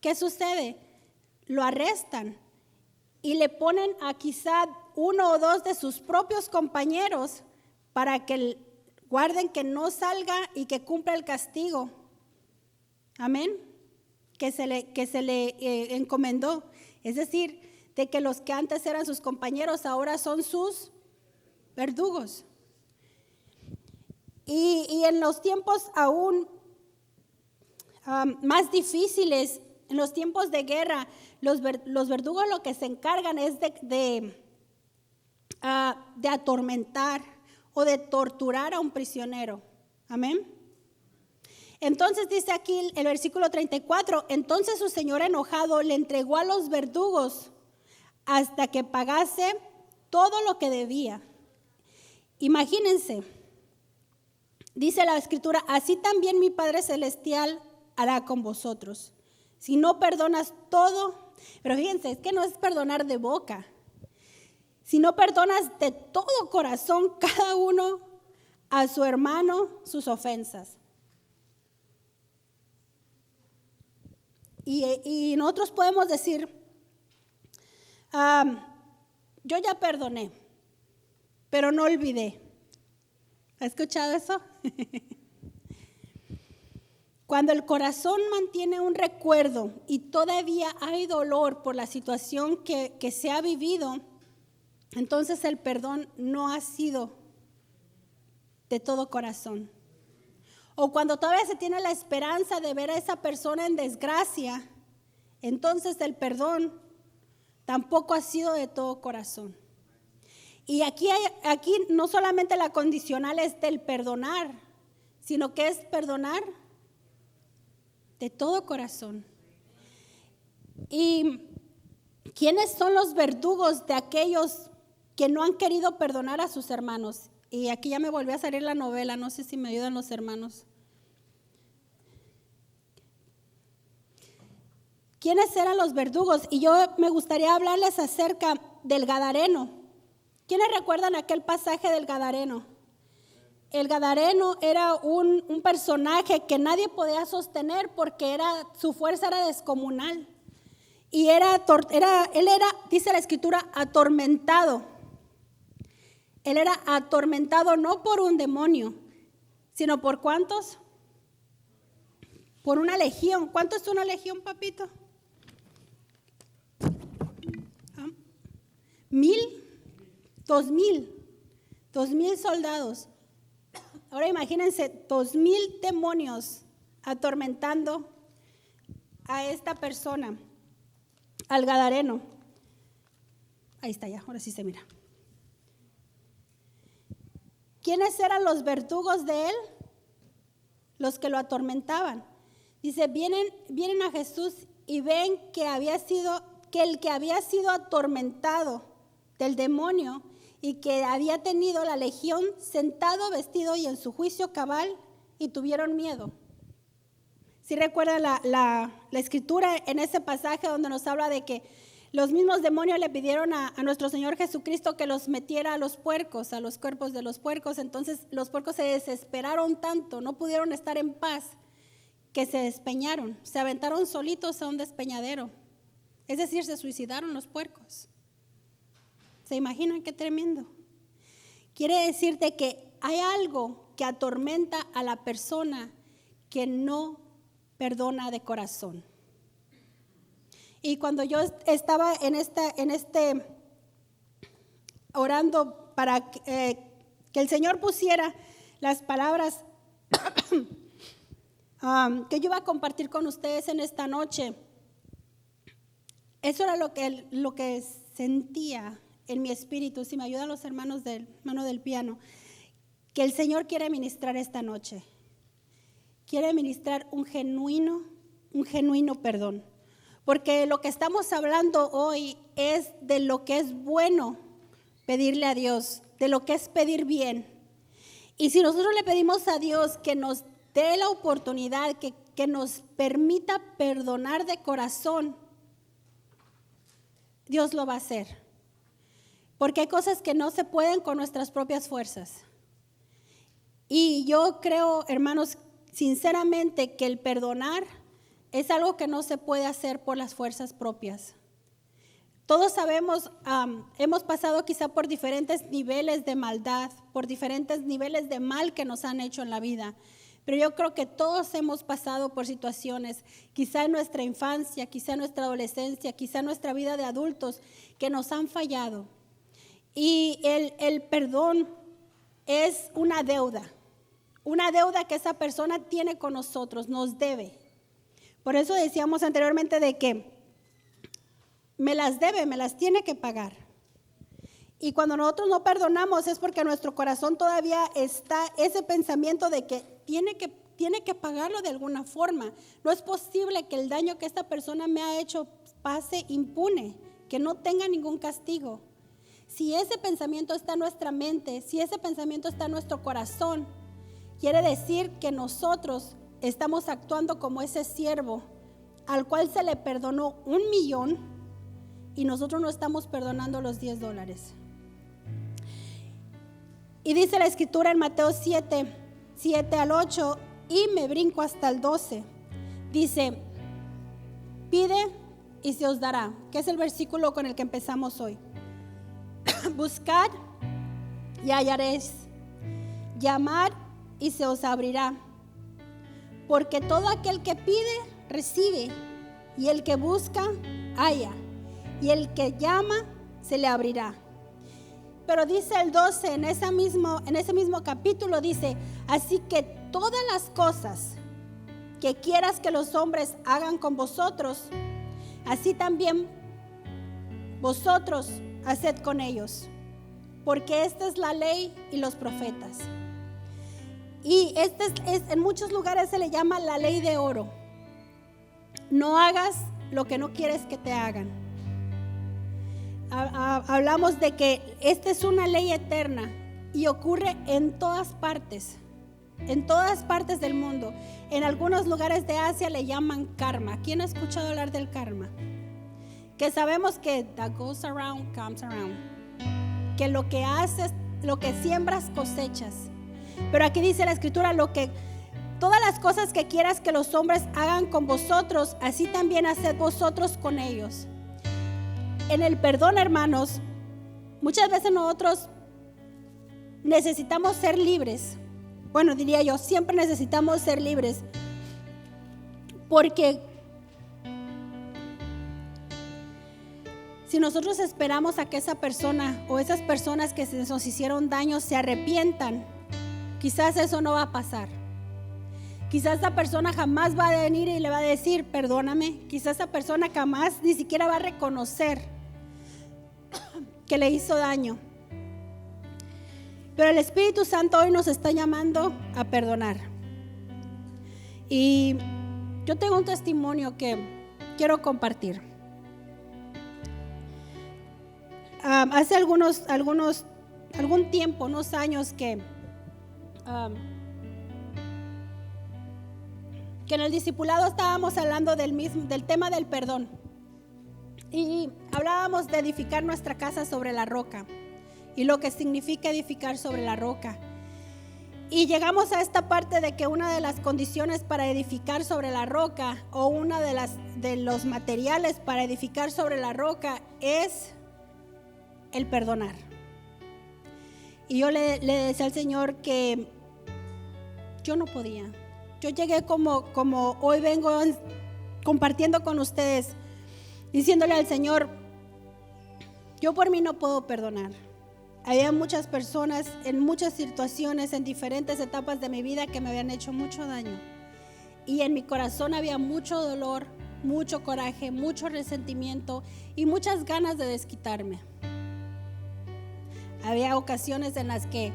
¿Qué sucede? Lo arrestan y le ponen a quizá 1 o 2 de sus propios compañeros para que guarden que no salga y que cumpla el castigo. Amén. Que se le encomendó. Es decir, de que los que antes eran sus compañeros ahora son sus verdugos. Y en los tiempos aún más difíciles, en los tiempos de guerra, los verdugos lo que se encargan es de atormentar o de torturar a un prisionero. Amén. Entonces dice aquí el versículo 34, entonces su señor enojado le entregó a los verdugos hasta que pagase todo lo que debía. Imagínense, dice la Escritura, así también mi Padre Celestial hará con vosotros. Si no perdonas todo, pero fíjense, es que no es perdonar de boca. Si no perdonas de todo corazón cada uno a su hermano sus ofensas. Y nosotros podemos decir, yo ya perdoné, pero no olvidé. ¿Ha escuchado eso? Cuando el corazón mantiene un recuerdo y todavía hay dolor por la situación que se ha vivido, entonces el perdón no ha sido de todo corazón. O cuando todavía se tiene la esperanza de ver a esa persona en desgracia, entonces el perdón tampoco ha sido de todo corazón. Y aquí no solamente la condicional es del perdonar, sino que es perdonar de todo corazón. ¿Y quiénes son los verdugos de aquellos que no han querido perdonar a sus hermanos? Y aquí ya me volvió a salir la novela, no sé si me ayudan los hermanos. ¿Quiénes eran los verdugos? Y yo me gustaría hablarles acerca del Gadareno. ¿Quiénes recuerdan aquel pasaje del Gadareno? El Gadareno era un personaje que nadie podía sostener porque su fuerza era descomunal. Y él era, dice la Escritura, atormentado. Él era atormentado no por un demonio, sino por ¿cuántos? Por una legión. ¿Cuánto es una legión, papito? 1,000, 2,000 soldados. Ahora imagínense 2,000 demonios atormentando a esta persona, al Gadareno. Ahí está ya, ahora sí se mira. ¿Quiénes eran los verdugos de él? Los que lo atormentaban. Dice, vienen a Jesús y ven que el que había sido atormentado del demonio y que había tenido la legión sentado, vestido y en su juicio cabal, y tuvieron miedo. ¿Sí recuerda la Escritura en ese pasaje donde nos habla de que los mismos demonios le pidieron a nuestro Señor Jesucristo que los metiera a los puercos, a los cuerpos de los puercos? Entonces los puercos se desesperaron tanto, no pudieron estar en paz, que se despeñaron, se aventaron solitos a un despeñadero. Es decir, se suicidaron los puercos. ¿Se imaginan qué tremendo? Quiere decirte que hay algo que atormenta a la persona que no perdona de corazón. Y cuando yo estaba en este orando para que el Señor pusiera las palabras que yo iba a compartir con ustedes en esta noche, eso era lo que sentía en mi espíritu. Si me ayudan los hermanos del piano, que el Señor quiere ministrar esta noche. Quiere ministrar un genuino perdón. Porque lo que estamos hablando hoy es de lo que es bueno pedirle a Dios, de lo que es pedir bien. Y si nosotros le pedimos a Dios que nos dé la oportunidad, que nos permita perdonar de corazón, Dios lo va a hacer. Porque hay cosas que no se pueden con nuestras propias fuerzas. Y yo creo, hermanos, sinceramente, que el perdonar es algo que no se puede hacer por las fuerzas propias. Todos sabemos, hemos pasado quizá por diferentes niveles de maldad, por diferentes niveles de mal que nos han hecho en la vida. Pero yo creo que todos hemos pasado por situaciones, quizá en nuestra infancia, quizá en nuestra adolescencia, quizá en nuestra vida de adultos, que nos han fallado. Y el perdón es una deuda que esa persona tiene con nosotros, nos debe. Por eso decíamos anteriormente de que me las debe, me las tiene que pagar. Y cuando nosotros no perdonamos es porque en nuestro corazón todavía está ese pensamiento de que tiene que pagarlo de alguna forma. No es posible que el daño que esta persona me ha hecho pase impune, que no tenga ningún castigo. Si ese pensamiento está en nuestra mente, si ese pensamiento está en nuestro corazón, quiere decir que nosotros estamos actuando como ese siervo al cual se le perdonó 1,000,000 y nosotros no estamos perdonando los $10. Y dice la Escritura en Mateo 7:7-8, y me brinco hasta el 12. Dice, pide y se os dará, que es el versículo con el que empezamos hoy. Buscad y hallaréis, llamad y se os abrirá. Porque todo aquel que pide, recibe, y el que busca, halla, y el que llama, se le abrirá. Pero dice el 12, en ese mismo capítulo, dice, así que todas las cosas que quieras que los hombres hagan con vosotros, así también vosotros haced con ellos, porque esta es la ley y los profetas. Y en muchos lugares se le llama la ley de oro. No hagas lo que no quieres que te hagan. Hablamos de que esta es una ley eterna y ocurre en todas partes del mundo. En algunos lugares de Asia le llaman karma. ¿Quién ha escuchado hablar del karma? Que sabemos que that goes around, comes around. que lo que haces, lo que siembras cosechas. Pero aquí dice la Escritura, todas las cosas que quieras que los hombres hagan con vosotros, así también haced vosotros con ellos. En el perdón, hermanos, muchas veces nosotros necesitamos ser libres. Bueno, diría yo, siempre necesitamos ser libres. Porque si nosotros esperamos a que esa persona o esas personas que nos hicieron daño se arrepientan, quizás eso no va a pasar. Quizás esa persona jamás va a venir y le va a decir, perdóname. Quizás esa persona jamás ni siquiera va a reconocer que le hizo daño. Pero el Espíritu Santo hoy nos está llamando a perdonar. Y yo tengo un testimonio que quiero compartir. Hace algún tiempo, unos años que en el discipulado estábamos hablando del tema del perdón. Y hablábamos de edificar nuestra casa sobre la roca y lo que significa edificar sobre la roca. Y llegamos a esta parte de que una de las condiciones para edificar sobre la roca, o una de los materiales para edificar sobre la roca, es el perdonar. Y yo le decía al Señor que yo no podía. Yo llegué como hoy vengo compartiendo con ustedes, diciéndole al Señor, yo por mí no puedo perdonar. Había muchas personas en muchas situaciones, en diferentes etapas de mi vida, que me habían hecho mucho daño. Y en mi corazón había mucho dolor, mucho coraje, mucho resentimiento y muchas ganas de desquitarme. Había ocasiones en las que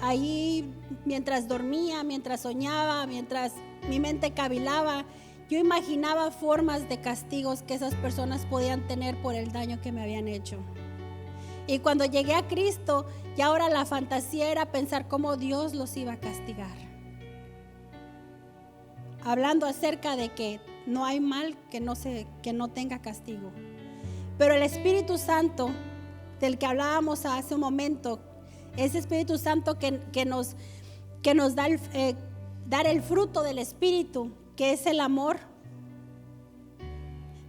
ahí, mientras dormía, mientras soñaba, mientras mi mente cavilaba, yo imaginaba formas de castigos que esas personas podían tener por el daño que me habían hecho. Y cuando llegué a Cristo, ya ahora la fantasía era pensar cómo Dios los iba a castigar. Hablando acerca de que no hay mal que no tenga castigo. Pero el Espíritu Santo, del que hablábamos hace un momento, ese Espíritu Santo que nos da dar el fruto del Espíritu, que es el amor.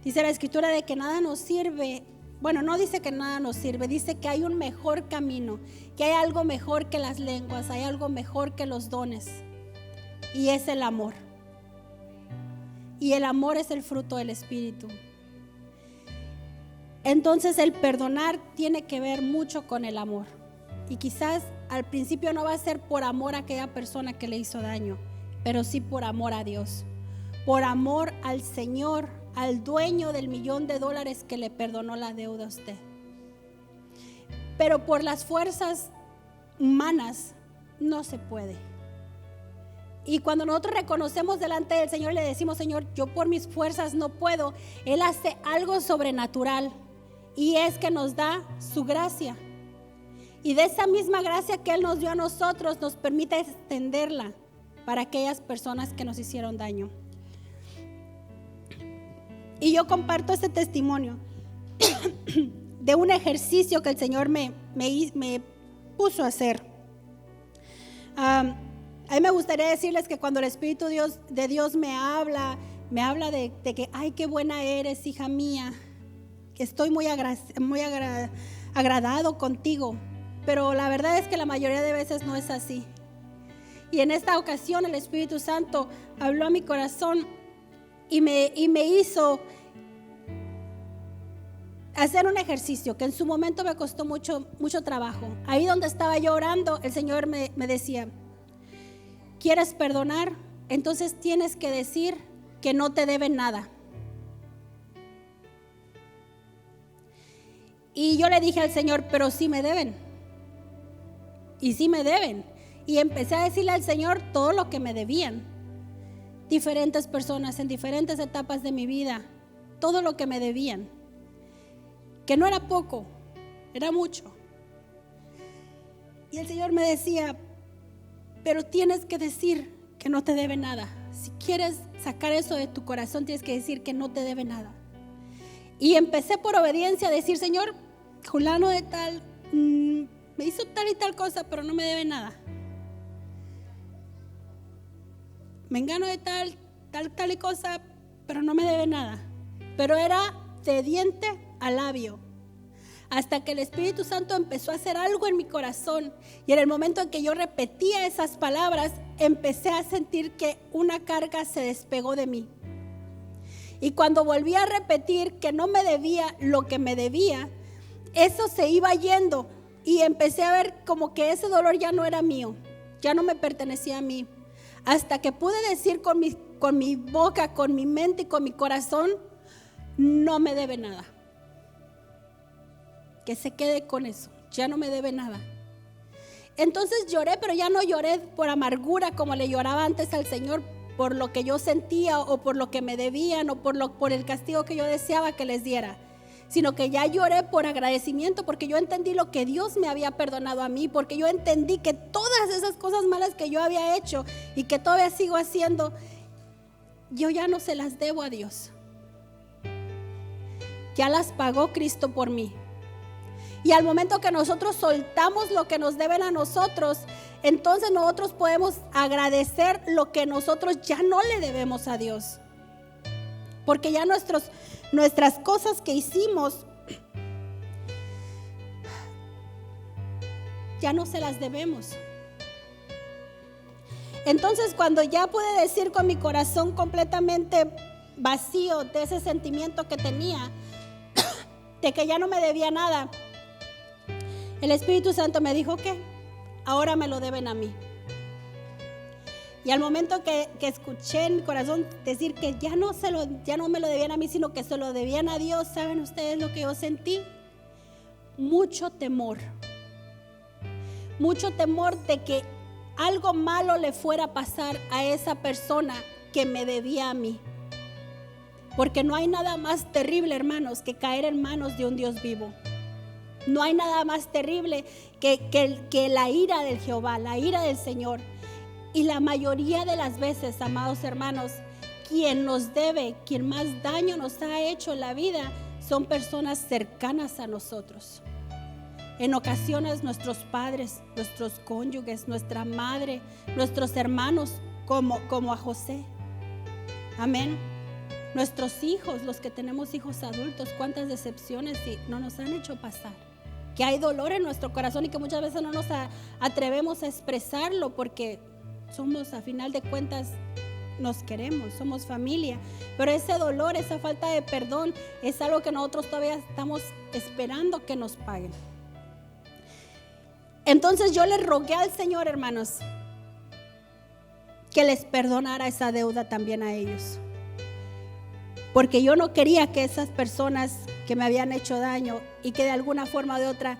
Dice la Escritura de que nada nos sirve. Bueno, no dice que nada nos sirve, dice que hay un mejor camino, que hay algo mejor que las lenguas, hay algo mejor que los dones, y es el amor. Y el amor es el fruto del Espíritu. Entonces el perdonar tiene que ver mucho con el amor. Y quizás al principio no va a ser por amor a aquella persona que le hizo daño, pero sí por amor a Dios, por amor al Señor, al dueño del $1,000,000 que le perdonó la deuda a usted. Pero por las fuerzas humanas no se puede. Y cuando nosotros reconocemos delante del Señor y le decimos, Señor, yo por mis fuerzas no puedo, Él hace algo sobrenatural, y es que nos da su gracia. Y de esa misma gracia que Él nos dio a nosotros, nos permite extenderla para aquellas personas que nos hicieron daño. Y yo comparto este testimonio de un ejercicio que el Señor me puso a hacer. A mí me gustaría decirles que cuando el Espíritu de Dios me habla de que, ay, qué buena eres, hija mía, que estoy muy agradado contigo. Pero la verdad es que la mayoría de veces no es así. Y en esta ocasión el Espíritu Santo habló a mi corazón y me hizo hacer un ejercicio que en su momento me costó mucho trabajo. Ahí donde estaba yo orando, el Señor me decía, ¿quieres perdonar? Entonces tienes que decir que no te deben nada. Y yo le dije al Señor, pero sí me deben. Y sí me deben. Y empecé a decirle al Señor todo lo que me debían. Diferentes personas en diferentes etapas de mi vida, todo lo que me debían. Que no era poco, era mucho. Y el Señor me decía, pero tienes que decir que no te debe nada. Si quieres sacar eso de tu corazón, tienes que decir que no te debe nada. Y empecé por obediencia a decir, Señor, fulano de tal me hizo tal y tal cosa, pero no me debe nada. Me engano de tal y cosa, pero no me debe nada. Pero era de diente a labio. Hasta que el Espíritu Santo empezó a hacer algo en mi corazón. Y en el momento en que yo repetía esas palabras, empecé a sentir que una carga se despegó de mí. Y cuando volví a repetir que no me debía lo que me debía, eso se iba yendo. Y empecé a ver como que ese dolor ya no era mío, ya no me pertenecía a mí. Hasta que pude decir con mi boca, con mi mente y con mi corazón, no me debe nada. Que se quede con eso, ya no me debe nada. Entonces lloré, pero ya no lloré por amargura como le lloraba antes al Señor, por lo que yo sentía o por lo que me debían o por el castigo que yo deseaba que les diera, sino que ya lloré por agradecimiento, porque yo entendí lo que Dios me había perdonado a mí, porque yo entendí que todas esas cosas malas que yo había hecho y que todavía sigo haciendo, yo ya no se las debo a Dios. Ya las pagó Cristo por mí. Y al momento que nosotros soltamos lo que nos deben a nosotros, entonces nosotros podemos agradecer lo que nosotros ya no le debemos a Dios. Porque ya nuestras cosas que hicimos, ya no se las debemos. Entonces, cuando ya pude decir con mi corazón completamente vacío de ese sentimiento que tenía, de que ya no me debía nada, el Espíritu Santo me dijo que ahora me lo deben a mí. Y al momento que escuché en mi corazón decir que ya no me lo debían a mí, sino que se lo debían a Dios, ¿saben ustedes lo que yo sentí? Mucho temor. Mucho temor de que algo malo le fuera a pasar a esa persona que me debía a mí. Porque no hay nada más terrible, hermanos, que caer en manos de un Dios vivo. No hay nada más terrible que la ira del Jehová, la ira del Señor. Y la mayoría de las veces, amados hermanos, quien nos debe, quien más daño nos ha hecho en la vida, son personas cercanas a nosotros. En ocasiones nuestros padres, nuestros cónyuges, nuestra madre, nuestros hermanos, como a José. Amén. Nuestros hijos, los que tenemos hijos adultos, cuántas decepciones no nos han hecho pasar. Que hay dolor en nuestro corazón y que muchas veces no nos atrevemos a expresarlo porque somos, a final de cuentas, nos queremos, somos familia. Pero ese dolor, esa falta de perdón es algo que nosotros todavía estamos esperando que nos paguen. Entonces yo le rogué al Señor, hermanos, que les perdonara esa deuda también a ellos. Porque yo no quería que esas personas que me habían hecho daño y que de alguna forma o de otra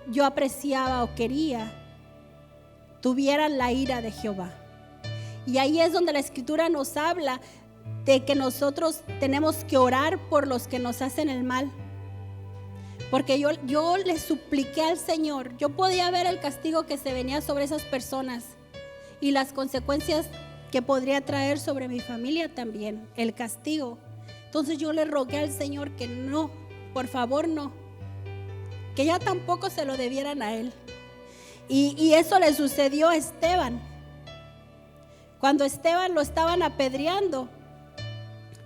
yo apreciaba o quería, tuvieran la ira de Jehová. Y ahí es donde la Escritura nos habla de que nosotros tenemos que orar por los que nos hacen el mal. Porque yo le supliqué al Señor, yo podía ver el castigo que se venía sobre esas personas y las consecuencias que podría traer sobre mi familia también, el castigo. Entonces yo le rogué al Señor que no, por favor no, que ya tampoco se lo debieran a él. Y eso le sucedió a Esteban. Cuando Esteban lo estaban apedreando,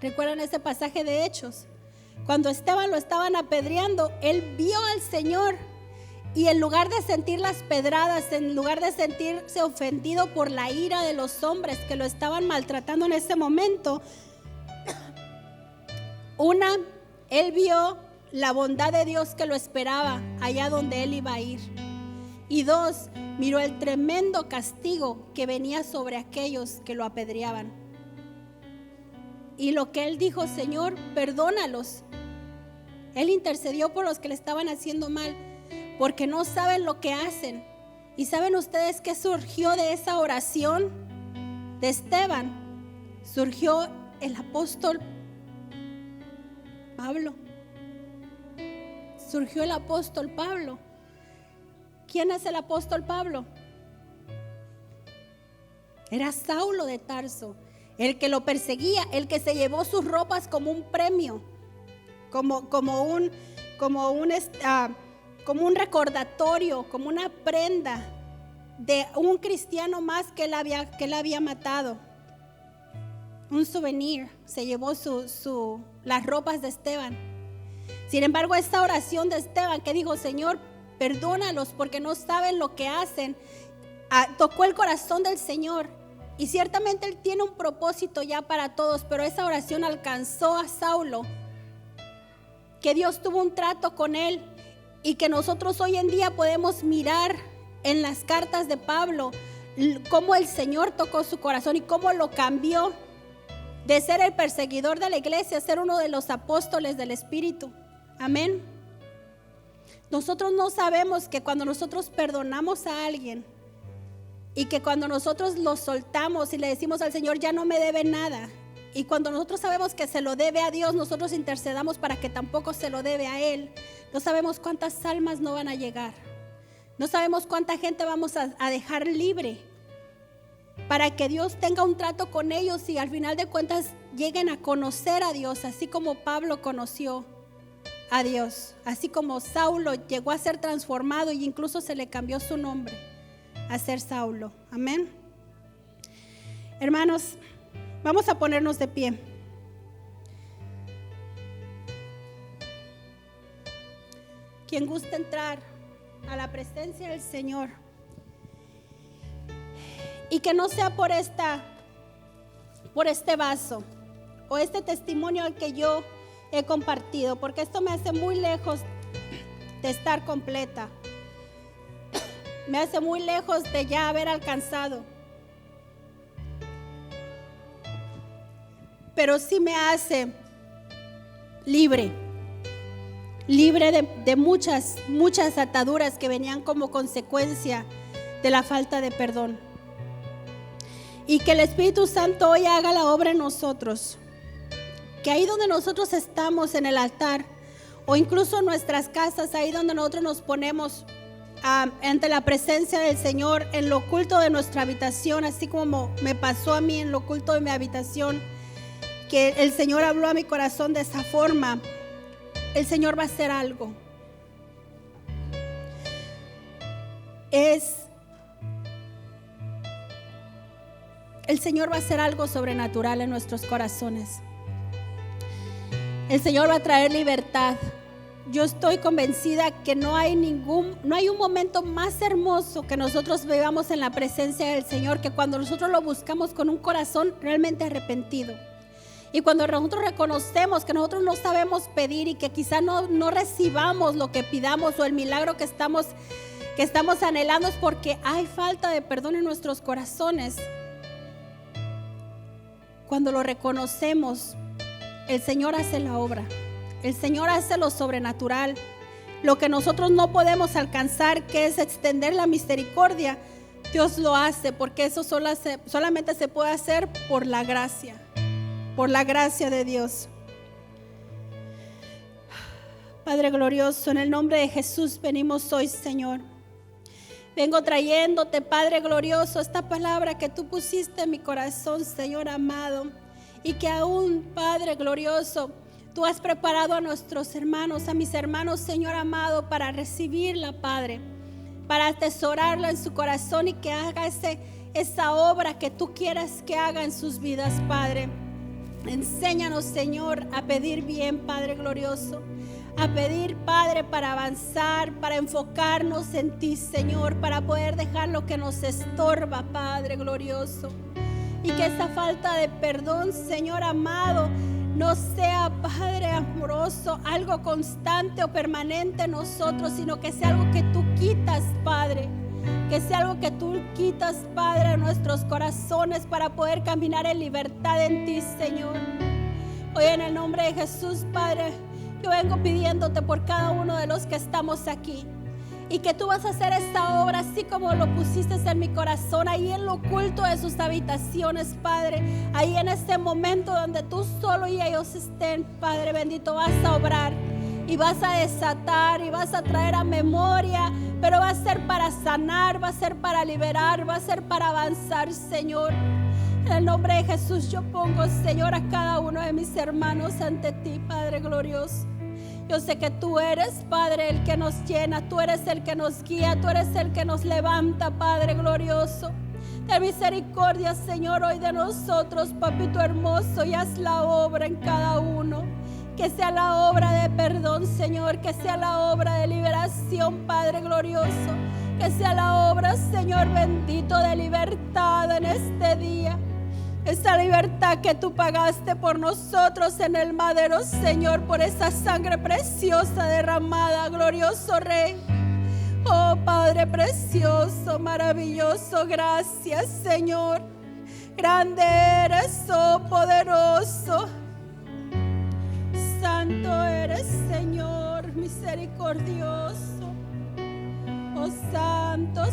¿recuerdan ese pasaje de Hechos? Cuando Esteban lo estaban apedreando, él vio al Señor. Y en lugar de sentir las pedradas, en lugar de sentirse ofendido por la ira de los hombres que lo estaban maltratando en ese momento, él vio la bondad de Dios que lo esperaba allá donde él iba a ir. Y dos, miró el tremendo castigo que venía sobre aquellos que lo apedreaban. Y lo que él dijo: Señor, perdónalos. Él intercedió por los que le estaban haciendo mal, porque no saben lo que hacen. ¿Y saben ustedes qué surgió de esa oración de Esteban? Surgió el apóstol Pablo. Surgió el apóstol Pablo. ¿Quién es el apóstol Pablo? Era Saulo de Tarso, el que lo perseguía, el que se llevó sus ropas como un premio, como un como un recordatorio, como una prenda de un cristiano más que él había matado. Un souvenir, se llevó las ropas de Esteban. Sin embargo, esta oración de Esteban que dijo: Señor, perdónalos porque no saben lo que hacen, tocó el corazón del Señor. Y ciertamente Él tiene un propósito ya para todos, pero esa oración alcanzó a Saulo, que Dios tuvo un trato con él, y que nosotros hoy en día podemos mirar en las cartas de Pablo cómo el Señor tocó su corazón y cómo lo cambió de ser el perseguidor de la iglesia a ser uno de los apóstoles del Espíritu. Amén. Nosotros no sabemos que cuando nosotros perdonamos a alguien y que cuando nosotros lo soltamos y le decimos al Señor: ya no me debe nada, y cuando nosotros sabemos que se lo debe a Dios, nosotros intercedamos para que tampoco se lo debe a Él. No sabemos cuántas almas no van a llegar, no sabemos cuánta gente vamos a dejar libre para que Dios tenga un trato con ellos y al final de cuentas lleguen a conocer a Dios, así como Pablo conoció a Dios, así como Saulo llegó a ser transformado y incluso se le cambió su nombre a ser Saulo. Amén. Hermanos, vamos a ponernos de pie. Quien guste entrar a la presencia del Señor, y que no sea por este vaso o este testimonio al que yo he compartido, porque esto me hace muy lejos de estar completa, me hace muy lejos de ya haber alcanzado, pero sí me hace libre de muchas ataduras que venían como consecuencia de la falta de perdón. Y que el Espíritu Santo hoy haga la obra en nosotros, que ahí donde nosotros estamos en el altar o incluso en nuestras casas, ahí donde nosotros nos ponemos ante la presencia del Señor, en lo oculto de nuestra habitación, así como me pasó a mí en lo oculto de mi habitación, que el Señor habló a mi corazón de esa forma. El Señor va a hacer algo. El Señor va a hacer algo sobrenatural en nuestros corazones. El Señor va a traer libertad. Yo estoy convencida que no hay un momento más hermoso que nosotros vivamos en la presencia del Señor que cuando nosotros lo buscamos con un corazón realmente arrepentido. Y cuando nosotros reconocemos que nosotros no sabemos pedir y que quizá no recibamos lo que pidamos o el milagro que estamos anhelando, es porque hay falta de perdón en nuestros corazones. Cuando lo reconocemos, el Señor hace la obra. El Señor hace lo sobrenatural. Lo que nosotros no podemos alcanzar, que es extender la misericordia, Dios lo hace, porque eso solamente se puede hacer por la gracia de Dios. Padre glorioso, en el nombre de Jesús venimos hoy, Señor. Vengo trayéndote, Padre glorioso, esta palabra que tú pusiste en mi corazón, Señor amado, y que aún, Padre glorioso, tú has preparado a nuestros hermanos, a mis hermanos, Señor amado, para recibirla, Padre, para atesorarla en su corazón y que haga esa obra que tú quieras que haga en sus vidas, Padre. Enséñanos, Señor, a pedir bien, Padre glorioso, a pedir, Padre, para avanzar, para enfocarnos en ti, Señor, para poder dejar lo que nos estorba, Padre glorioso, y que esa falta de perdón, Señor amado, no sea, Padre amoroso, algo constante o permanente en nosotros, sino que sea algo que tú quitas, Padre. Que sea algo que tú quitas, Padre, de nuestros corazones para poder caminar en libertad en ti, Señor. Hoy en el nombre de Jesús, Padre, yo vengo pidiéndote por cada uno de los que estamos aquí. Y que tú vas a hacer esta obra así como lo pusiste en mi corazón, ahí en lo oculto de sus habitaciones, Padre. Ahí en este momento donde tú solo y ellos estén, Padre bendito, vas a obrar. Y vas a desatar y vas a traer a memoria, pero va a ser para sanar, va a ser para liberar, va a ser para avanzar, Señor. En el nombre de Jesús yo pongo, Señor, a cada uno de mis hermanos ante ti, Padre glorioso. Yo sé que tú eres, Padre, el que nos llena, tú eres el que nos guía, tú eres el que nos levanta, Padre glorioso. Ten misericordia, Señor, hoy de nosotros, Papito hermoso, y haz la obra en cada uno. Que sea la obra de perdón, Señor, que sea la obra de liberación, Padre glorioso. Que sea la obra, Señor bendito, de libertad en este día. Esa libertad que tú pagaste por nosotros en el madero, Señor, por esa sangre preciosa derramada, glorioso Rey. Oh Padre precioso, maravilloso, gracias, Señor. Grande eres, oh poderoso. Santo eres, Señor, misericordioso. Oh Santo